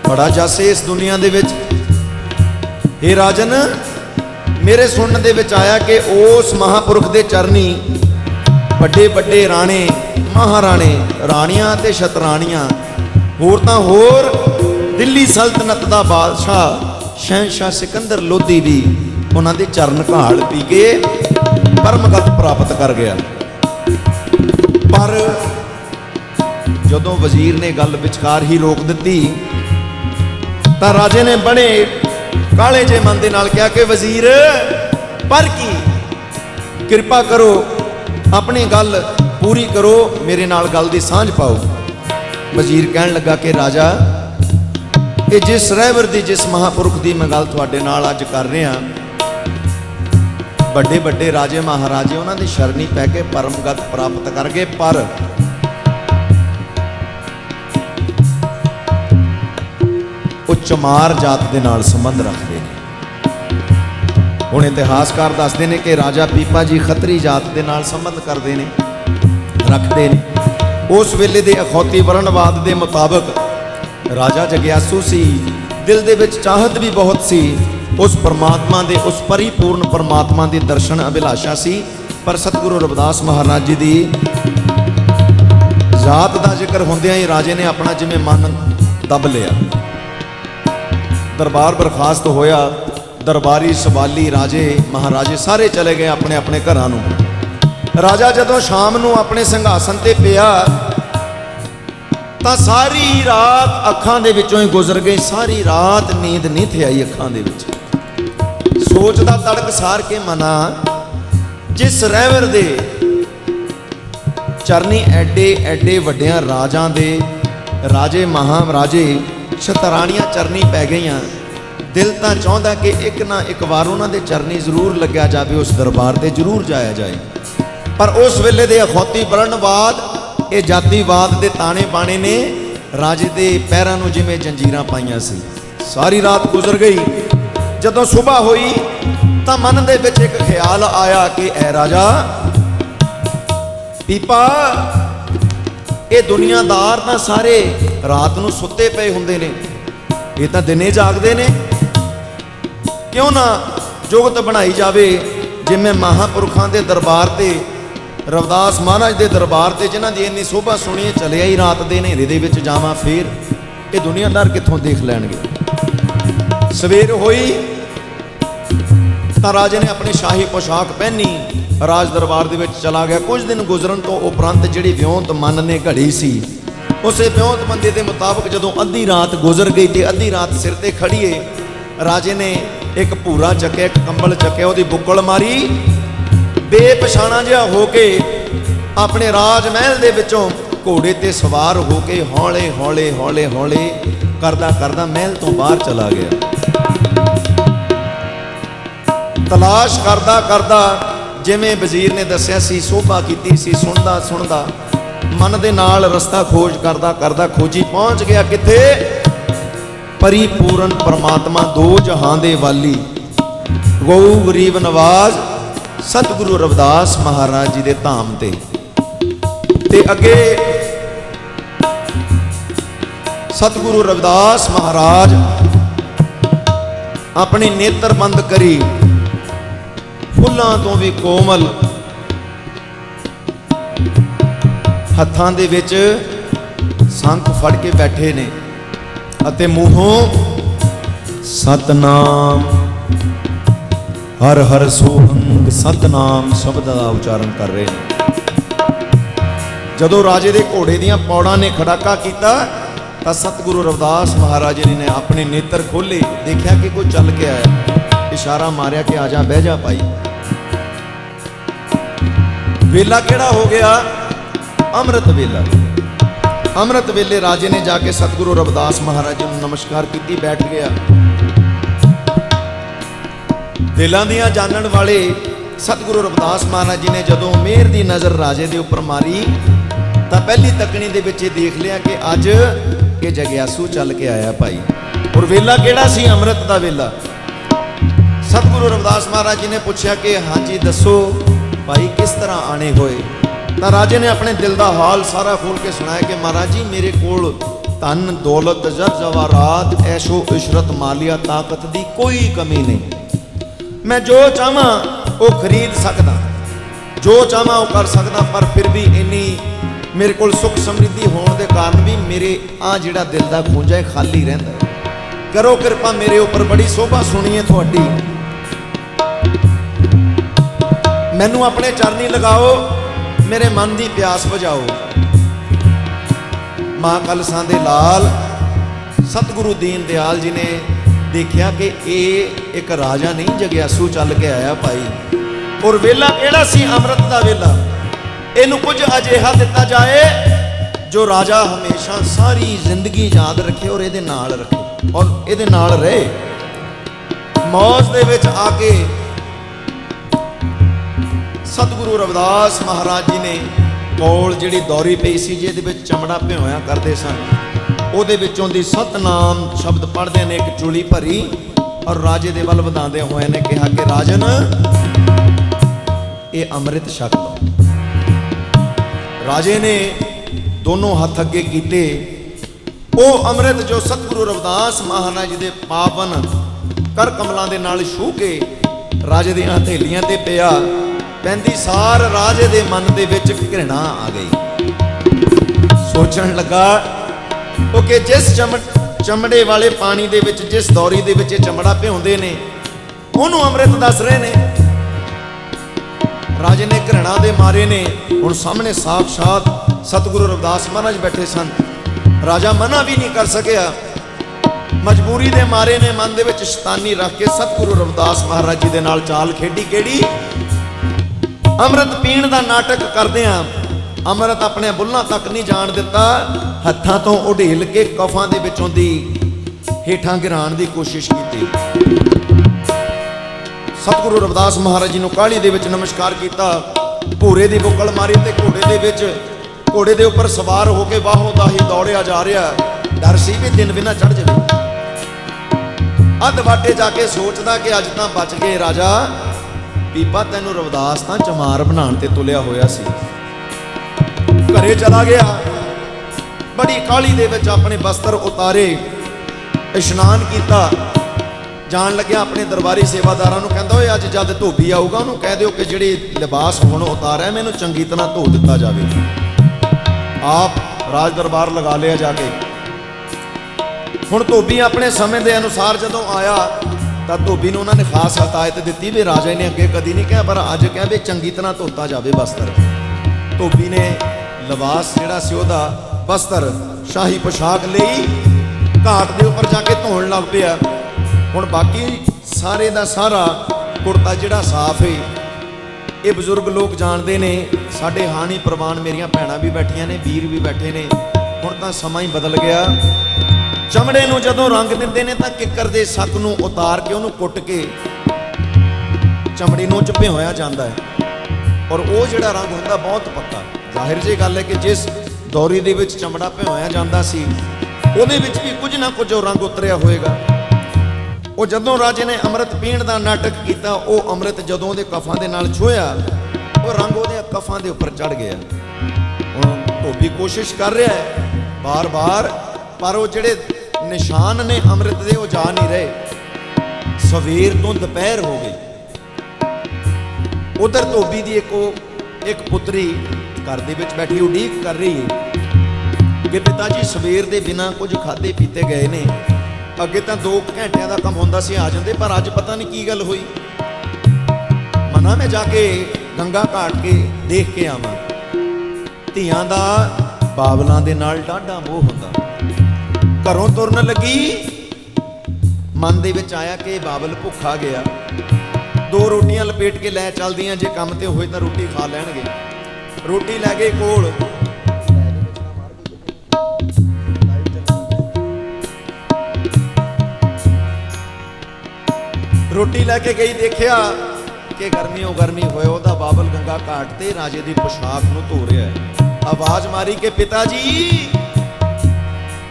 बड़ा जस इस दुनिया दे विच हे राजन मेरे सुनने दे विच आया कि उस महापुरख दे चरनी बड़े बड़े राणे महाराणे राणियां ते शतराणियां होर तां होर दिल्ली सल्तनत दा बादशाह शहनशाह सिकंदर लोधी भी उन्हां दे चरण घाल पी के परमगत प्राप्त कर गया। पर जदों वजीर ने गल विचकार ही रोक दी तां राजे ने बड़े काले जे मन दे नाल कहा कि वजीर पर की कृपा करो अपनी गल पूरी करो, मेरे नाल गल दी सांझ पाओ। वजीर कहन लगा कि राजा ये जिस रहवर दी जिस महापुरख दी मैं गल तुहाडे नाल अज कर रहा, बड़े बड़े राजे महाराजे उन्होंने की शरणी पै के परमगत प्राप्त कर गए, पर वो चमार जात के नाल संबंध रखते हैं। हुण इतिहासकार दसते हैं कि राजा पीपा जी खतरी जात के नाल संबंध करते हैं रखते हैं। उस वेले दे अखौती वर्णवाद के मुताबिक राजा जग्यासू सी, दिल दे विच चाहत भी बहुत सी उस परमात्मा दे, उस परिपूर्ण परमात्मा दे दर्शन अभिलाषा सी। पर सतगुरु रविदास महाराज जी दी जात का जिक्र होंदियां ही राजे ने अपना जिवें मन दब लिया। दरबार बरखास्त होया, दरबारी सवाली राजे महाराजे सारे चले गए अपने अपने घरां नूं। राजा जदों शाम नूं अपने संघासन ते पिया तां सारी रात अखां दे विचों ही गुजर गई। सारी रात नींद नहीं थी आई अखां दे विच। सोच दा तड़क सार के मना जिस रहवर दे चरनी एडे एडे वड्डियां राजां दे राजे महाराजे शतराणियां चरनी पै गईयां, दिल तां चाहुंदा कि एक ना एक वार उन्हां दे चरनी जरूर लग्या जावे, उस दरबार ते जरूर जाया जाए। पर उस वेले दे अखौती वर्णवाद ये जातिवाद दे ताने बाणे ने राजे दे पैरां नूं जिवें जंजीरां पाईयां सी। सारी रात गुजर गई। जदों सुबह हुई तां मन दे विच एक ख्याल आया कि ऐ राजा पीपा ये दुनियादार तां सारे रात नूं सुत्ते पए हुंदे ने, ये तां दिने जागदे ने, क्यों ना जुगत बनाई जावे जिवें महापुरखां दे दरबार ते रविदास महाराज दे दरबार ते जिन्हां दी इन्नी शोभा सुणी चलिया ही रात दे नेरे दे विच जावां, फिर ये दुनियादार कित्थों देख लैणगे। सवेर होई तां राजे ने अपनी शाही पोशाक पहनी, राज दरबार दे विच चला गया। कुछ दिन गुजरन तो उपरंत जिहड़ी विਉਂਤ मन ने घड़ी सी, उसे विਉਂਤ बंदे के मुताबिक जदों अद्धी रात गुजर गई तो अद्धी रात सिर ते खड़ीए राजे ने एक भूरा चक्या, एक कंबल चक्या, उहदी बुक्कल मारी, बेपछाणा जिहा हो के अपने राज महल दे विचों घोड़े ते सवार हो के हौले हौले हौले हौले करदा करदा महल तो बाहर चला गया। तलाश करदा करदा जिवें वजीर ने दस्सिया सी, शोभा कीती सी, सुनदा सुनदा मन दे नाल रस्ता खोज करदा करदा खोजी पहुंच गया किथे? परिपूर्ण परमात्मा दो जहां दे वाली गौ गरीब नवाज सतगुरु रविदास महाराज जी दे धाम ते अगे सतगुरु रविदास महाराज अपने नेत्र बंद करी फुल्लां तो भी कोमल हत्थां दे विच संख फड़ के बैठे ने। ਅਤੇ ਮੂੰਹੋਂ ਸਤਨਾਮ ਹਰ ਹਰ ਸੋਹੰਗ ਸਤਨਾਮ ਸ਼ਬਦ ਦਾ ਉਚਾਰਨ ਕਰ ਰਹੇ ਨੇ। ਜਦੋਂ ਰਾਜੇ ਦੇ ਘੋੜੇ ਦੀਆਂ ਪੌੜਾਂ ਨੇ ਖੜਾਕਾ ਕੀਤਾ ਤਾਂ ਸਤਿਗੁਰੂ ਰਵਿਦਾਸ ਮਹਾਰਾਜ ਜੀ ਨੇ ਆਪਣੇ ਨੇਤਰ ਖੋਲੇ, ਦੇਖਿਆ ਕਿ ਕੋਈ ਚੱਲ ਕੇ ਆਇਆ, ਇਸ਼ਾਰਾ ਮਾਰਿਆ ਕਿ ਆ ਜਾ, ਬਹਿ ਜਾ ਭਾਈ। ਵੇਲਾ ਕਿਹੜਾ ਹੋ ਗਿਆ? ਅੰਮ੍ਰਿਤ ਵੇਲਾ। ਅੰਮ੍ਰਿਤ ਵੇਲੇ ਰਾਜੇ ਨੇ ਜਾ ਕੇ ਸਤਿਗੁਰੂ ਰਵਿਦਾਸ ਮਹਾਰਾਜ ਜੀ ਨੂੰ ਨਮਸਕਾਰ ਕੀਤੀ, ਬੈਠ ਗਿਆ। ਦਿਲਾਂ ਦੀਆਂ ਜਾਣਨ ਵਾਲੇ ਸਤਿਗੁਰੂ ਰਵਿਦਾਸ ਮਹਾਰਾਜ ਜੀ ਨੇ ਜਦੋਂ ਮਿਹਰ ਦੀ ਨਜ਼ਰ ਰਾਜੇ ਦੇ ਉੱਪਰ ਮਾਰੀ ਤਾਂ ਪਹਿਲੀ ਤੱਕਣੀ ਦੇ ਵਿੱਚ ਇਹ ਦੇਖ ਲਿਆ ਕਿ ਅੱਜ ਇਹ ਜਗਿਆਸੂ ਚੱਲ ਕੇ ਆਇਆ ਭਾਈ। ਔਰ ਵੇਲਾ ਕਿਹੜਾ ਸੀ? ਅੰਮ੍ਰਿਤ ਦਾ ਵੇਲਾ। ਸਤਿਗੁਰੂ ਰਵਿਦਾਸ ਮਹਾਰਾਜ ਜੀ ਨੇ ਪੁੱਛਿਆ ਕਿ ਹਾਂਜੀ ਦੱਸੋ ਭਾਈ ਕਿਸ ਤਰ੍ਹਾਂ ਆਣੇ ਹੋਏ? ਤਾਂ ਰਾਜੇ ਨੇ ਆਪਣੇ ਦਿਲ ਦਾ ਹਾਲ ਸਾਰਾ ਖੋਲ ਕੇ ਸੁਣਾਇਆ ਕਿ ਮਹਾਰਾਜ ਜੀ ਮੇਰੇ ਕੋਲ ਧਨ ਦੌਲਤ ਜ਼ਰ ਜਵਾਹਰਾਤ ਐਸ਼ੋ ਇਸ਼ਰਤ ਮਾਲੀਆ ਤਾਕਤ ਦੀ ਕੋਈ ਕਮੀ ਨਹੀਂ। ਮੈਂ ਜੋ ਚਾਹਾਂ ਉਹ ਖਰੀਦ ਸਕਦਾ, ਜੋ ਚਾਹਾਂ ਉਹ ਕਰ ਸਕਦਾ, ਪਰ ਫਿਰ ਵੀ ਇੰਨੀ ਮੇਰੇ ਕੋਲ ਸੁੱਖ ਸਮਰਿੱਧੀ ਹੋਣ ਦੇ ਕਾਰਨ ਵੀ ਮੇਰੇ ਆ ਜਿਹੜਾ ਦਿਲ ਦਾ ਖੂੰਜਾ ਹੈ ਖਾਲੀ ਰਹਿੰਦਾ ਹੈ। ਕਰੋ ਕਿਰਪਾ ਮੇਰੇ ਉੱਪਰ, ਬੜੀ ਸੋਭਾ ਸੁਣੀ ਹੈ ਤੁਹਾਡੀ, ਮੈਨੂੰ ਆਪਣੇ ਚਰਨੀ ਲਗਾਓ, ਮੇਰੇ ਮਨ ਦੀ ਪਿਆਸ ਬੁਝਾਓ। ਮਾਂ ਕਲਸਾਂ ਦੇ ਲਾਲ ਸਤਿਗੁਰੂ ਦੀਨ ਦਿਆਲ ਜੀ ਨੇ ਦੇਖਿਆ ਕਿ ਇਹ ਇੱਕ ਰਾਜਾ ਨਹੀਂ, ਜਗਿਆਸੂ ਚੱਲ ਕੇ ਆਇਆ ਭਾਈ। ਔਰ ਵੇਲਾ ਕਿਹੜਾ ਸੀ? ਅੰਮ੍ਰਿਤ ਦਾ ਵੇਲਾ। ਇਹਨੂੰ ਕੁਝ ਅਜਿਹਾ ਦਿੱਤਾ ਜਾਏ ਜੋ ਰਾਜਾ ਹਮੇਸ਼ਾ ਸਾਰੀ ਜ਼ਿੰਦਗੀ ਯਾਦ ਰੱਖੇ ਔਰ ਇਹਦੇ ਨਾਲ ਰੱਖੇ ਔਰ ਇਹਦੇ ਨਾਲ ਰਹੇ। ਮੌਜ ਦੇ ਵਿੱਚ ਆ ਕੇ ਸਤਿਗੁਰੂ ਰਵਿਦਾਸ ਮਹਾਰਾਜ ਜੀ ਨੇ ਕੋਲ ਜਿਹੜੀ ਦੌਰੀ ਪਈ ਸੀ ਜਿਹਦੇ ਵਿੱਚ ਚਮੜਾ ਭਿਓਇਆ ਕਰਦੇ ਸਨ, ਉਹਦੇ ਵਿੱਚੋਂ ਦੀ ਸਤਨਾਮ ਸ਼ਬਦ ਪੜ੍ਹਦੇ ਨੇ ਇੱਕ ਚੁਲੀ ਭਰੀ ਔਰ ਰਾਜੇ ਦੇ ਵੱਲ ਵਧਾਉਂਦੇ ਹੋਏ ਨੇ ਕਿਹਾ ਕਿ ਰਾਜਨ ਇਹ ਅੰਮ੍ਰਿਤ ਛਕ ਲਓ। ਰਾਜੇ ਨੇ ਦੋਨੋਂ ਹੱਥ ਅੱਗੇ ਕੀਤੇ। ਉਹ ਅੰਮ੍ਰਿਤ ਜੋ ਸਤਿਗੁਰੂ ਰਵਿਦਾਸ ਮਹਾਰਾਜ ਜੀ ਦੇ ਪਾਵਨ ਕਰ ਕਮਲਾਂ ਦੇ ਨਾਲ ਛੂਹ ਕੇ ਰਾਜੇ ਦੀਆਂ ਹਥੇਲੀਆਂ ਤੇ ਪਿਆ, ਪੈਂਦੀ ਸਾਰ ਰਾਜੇ ਦੇ ਮਨ ਦੇ ਵਿੱਚ ਘਿਰਣਾ ਆ ਗਈ। ਸੋਚਣ ਲੱਗਾ ਉਹ ਕਿ ਜਿਸ ਚਮੜੇ ਵਾਲੇ ਪਾਣੀ ਦੇ ਵਿੱਚ, ਜਿਸ ਦੌਰੀ ਦੇ ਵਿੱਚ ਇਹ ਚਮੜਾ ਭਿਉਂਦੇ ਨੇ, ਉਹਨੂੰ ਅੰਮ੍ਰਿਤ ਦੱਸ ਰਹੇ ਨੇ। ਰਾਜੇ ਨੇ ਘਿਰਣਾ ਦੇ ਮਾਰੇ ਨੇ, ਹੁਣ ਸਾਹਮਣੇ ਸਾਖਸ਼ਾਤ ਸਤਿਗੁਰੂ ਰਵਿਦਾਸ ਮਹਾਰਾਜ ਬੈਠੇ ਸਨ। ਰਾਜਾ ਮਨਾ ਵੀ ਨਹੀਂ ਕਰ ਸਕਿਆ, ਮਜਬੂਰੀ ਦੇ ਮਾਰੇ ਨੇ ਮਨ ਦੇ ਵਿੱਚ ਸ਼ੈਤਾਨੀ ਰੱਖ ਕੇ ਸਤਿਗੁਰੂ ਰਵਿਦਾਸ ਮਹਾਰਾਜ ਜੀ ਦੇ ਨਾਲ ਚਾਲ ਖੇਡੀ। ਕਿਹੜੀ? ਅੰਮ੍ਰਿਤ ਪੀਣ ਦਾ ਨਾਟਕ ਕਰਦਿਆਂ ਅੰਮ੍ਰਿਤ ਆਪਣੇ ਬੁੱਲਾਂ ਤੱਕ ਨਹੀਂ ਜਾਣ ਦਿੱਤਾ, ਹੱਥਾਂ ਤੋਂ ਉਢੇਲ ਕੇ ਕਫਾਂ ਦੇ ਵਿੱਚੋਂ ਦੀ ਹੇਠਾਂ ਗਿਰਾਉਣ ਦੀ ਕੋਸ਼ਿਸ਼ ਕੀਤੀ। ਸਤਿਗੁਰੂ ਰਵਿਦਾਸ ਮਹਾਰਾਜ ਜੀ ਨੂੰ ਕਾਹਲੀ ਦੇ ਵਿੱਚ ਨਮਸਕਾਰ ਕੀਤਾ, ਭੂਰੇ ਦੀ ਬੁੱਕਲ ਮਾਰੀ ਤੇ ਘੋੜੇ ਦੇ ਉੱਪਰ ਸਵਾਰ ਹੋ ਕੇ ਬਾਹੋਂ ਦਾਹੀ ਦੌੜਿਆ ਜਾ ਰਿਹਾ। ਡਰ ਸੀ ਵੀ ਦਿਨ ਵੀ ਨਾ ਚੜ ਜਾਵੇ। ਅੱਧ ਵਾਟੇ ਜਾ ਕੇ ਸੋਚਦਾ ਕਿ ਅੱਜ ਤਾਂ ਬਚ ਗਏ ਰਾਜਾ, ਪੀਪਾ ਤੈਨੂੰ ਰਵਿਦਾਸ ਤਾਂ ਚਮਾਰ ਬਣਾਉਣ ਤੇ ਤੁਲਿਆ ਹੋਇਆ ਸੀ। ਘਰੇ ਚਲਾ ਗਿਆ, ਬੜੀ ਕਾਹਲੀ ਦੇ ਵਿੱਚ ਆਪਣੇ ਬਸਤਰ ਉਤਾਰੇ, ਇਸ਼ਨਾਨ ਕੀਤਾ। ਜਾਣ ਲੱਗਿਆ ਆਪਣੇ ਦਰਬਾਰੀ ਸੇਵਾਦਾਰਾਂ ਨੂੰ ਕਹਿੰਦਾ ਓਏ ਅੱਜ ਜਦ ਧੋਬੀ ਆਊਗਾ ਉਹਨੂੰ ਕਹਿ ਦਿਓ ਕਿ ਜਿਹੜੇ ਲਿਬਾਸ ਹੁਣ ਉਤਾਰਿਆ ਮੈਨੂੰ ਚੰਗੀ ਤਰ੍ਹਾਂ ਧੋ ਦਿੱਤਾ ਜਾਵੇ। ਆਪ ਰਾਜ ਦਰਬਾਰ ਲਗਾ ਲਿਆ ਜਾ ਕੇ। ਹੁਣ ਧੋਬੀ ਆਪਣੇ ਸਮੇਂ ਦੇ ਅਨੁਸਾਰ ਜਦੋਂ ਆਇਆ ਤਾਂ ਧੋਬੀ ਨੂੰ ਉਹਨਾਂ ਨੇ ਖਾਸ ਹਦਾਇਤ ਦਿੱਤੀ ਵੀ ਰਾਜਾ ਨੇ ਅੱਗੇ ਕਦੀ ਨਹੀਂ ਕਿਹਾ, ਪਰ ਅੱਜ ਕਿਹਾ ਵੀ ਚੰਗੀ ਤਰ੍ਹਾਂ ਧੋਤਾ ਜਾਵੇ ਬਸਤਰ। ਧੋਬੀ ਨੇ ਲਿਬਾਸ ਜਿਹੜਾ ਸੀ ਉਹਦਾ ਬਸਤਰ ਸ਼ਾਹੀ ਪੋਸ਼ਾਕ ਲਈ ਘਾਟ ਦੇ ਉੱਪਰ ਜਾ ਕੇ ਧੋਣ ਲੱਗ ਪਿਆ। ਹੁਣ ਬਾਕੀ ਸਾਰੇ ਦਾ ਸਾਰਾ ਕੁੜਤਾ ਜਿਹੜਾ ਸਾਫ਼ ਹੈ। ਇਹ ਬਜ਼ੁਰਗ ਲੋਕ ਜਾਣਦੇ ਨੇ, ਸਾਡੇ ਹਾਣੀ ਪ੍ਰਵਾਨ ਮੇਰੀਆਂ ਭੈਣਾਂ ਵੀ ਬੈਠੀਆਂ ਨੇ, ਵੀਰ ਵੀ ਬੈਠੇ ਨੇ। ਹੁਣ ਤਾਂ ਸਮਾਂ ਹੀ ਬਦਲ ਗਿਆ। ਚਮੜੇ ਨੂੰ ਜਦੋਂ ਰੰਗ ਦਿੰਦੇ ਨੇ ਤਾਂ ਕਿੱਕਰ ਦੇ ਸੱਕ ਨੂੰ ਉਤਾਰ ਕੇ ਉਹਨੂੰ ਕੁੱਟ ਕੇ ਚਮੜੀ ਨੂੰ ਭਿਓਇਆ ਜਾਂਦਾ ਹੈ ਔਰ ਉਹ ਜਿਹੜਾ ਰੰਗ ਹੁੰਦਾ ਬਹੁਤ ਪੱਕਾ। ਜ਼ਾਹਿਰ ਜਿਹੀ ਗੱਲ ਹੈ ਕਿ ਜਿਸ ਦੌਰੀ ਦੇ ਵਿੱਚ ਚਮੜਾ ਭਿਓਇਆ ਜਾਂਦਾ ਸੀ ਉਹਦੇ ਵਿੱਚ ਵੀ ਕੁਝ ਨਾ ਕੁਝ ਰੰਗ ਉਤਰਿਆ ਹੋਏਗਾ। ਉਹ ਜਦੋਂ ਰਾਜੇ ਨੇ ਅੰਮ੍ਰਿਤ ਪੀਣ ਦਾ ਨਾਟਕ ਕੀਤਾ, ਉਹ ਅੰਮ੍ਰਿਤ ਜਦੋਂ ਉਹਦੇ ਕਫਾਂ ਦੇ ਨਾਲ ਛੋਇਆ ਉਹ ਰੰਗ ਉਹਦੇ ਕਫਾਂ ਦੇ ਉੱਪਰ ਚੜ ਗਿਆ। ਹੁਣ ਧੋਬੀ ਕੋਸ਼ਿਸ਼ ਕਰ ਰਿਹਾ ਹੈ ਬਾਰ-ਬਾਰ, ਪਰ ਉਹ ਜਿਹੜੇ ਨਿਸ਼ਾਨ ਨੇ ਅੰਮ੍ਰਿਤ ਦੇ ਉਹ ਜਾ ਨਹੀਂ ਰਹੇ। ਸਵੇਰ ਤੋਂ ਦੁਪਹਿਰ ਹੋ ਗਈ। ਉਧਰ ਧੋਬੀ ਦੀ ਇੱਕ ਪੁੱਤਰੀ ਘਰ ਦੇ ਵਿੱਚ ਬੈਠੀ ਉਡੀਕ ਕਰ ਰਹੀ ਹੈ। ਕਿ ਪਿਤਾ ਜੀ ਸਵੇਰ ਦੇ ਬਿਨਾਂ ਕੁਝ ਖਾਦੇ ਪੀਤੇ ਗਏ ਨੇ। ਅੱਗੇ ਤਾਂ 2 ਘੰਟਿਆਂ ਦਾ ਕੰਮ ਹੁੰਦਾ ਸੀ, ਆ ਜਾਂਦੇ, ਪਰ ਅੱਜ ਪਤਾ ਨਹੀਂ ਕੀ ਗੱਲ ਹੋਈ। ਮਨਾ ਮੈਂ ਜਾ ਕੇ ਗੰਗਾ ਘਾਟ ਕੇ ਦੇਖ ਕੇ ਆਵਾਂ। ਧੀਆਂ ਦਾ ਬਾਬਲਾਂ ਦੇ ਨਾਲ ਡਾਢਾ ਮੋਹ ਹੁੰਦਾ। ਘਰੋਂ ਤੁਰਨ ਲੱਗੀ, ਮਨ ਦੇ ਵਿੱਚ ਆਇਆ ਕਿ ਬਾਬਲ ਭੁੱਖਾ ਗਿਆ, 2 ਰੋਟੀਆਂ ਲਪੇਟ ਕੇ ਲੈ ਚੱਲਦੀਆਂ, ਜੇ ਕੰਮ ਤੇ ਹੋਏ ਤਾਂ ਰੋਟੀ ਖਾ ਲੈਣਗੇ। ਰੋਟੀ ਲੈ ਗਏ ਕੋਲ, ਰੋਟੀ ਲੈ ਕੇ ਗਈ, ਦੇਖਿਆ ਕਿ ਗਰਮੀ ਹੋਏ ਉਹਦਾ ਬਾਬਲ ਗੰਗਾ ਘਾਟ ਤੇ ਰਾਜੇ ਦੀ ਪੋਸ਼ਾਕ ਨੂੰ ਧੋ ਰਿਹਾ ਹੈ। ਆਵਾਜ਼ ਮਾਰੀ ਕਿ ਪਿਤਾ ਜੀ,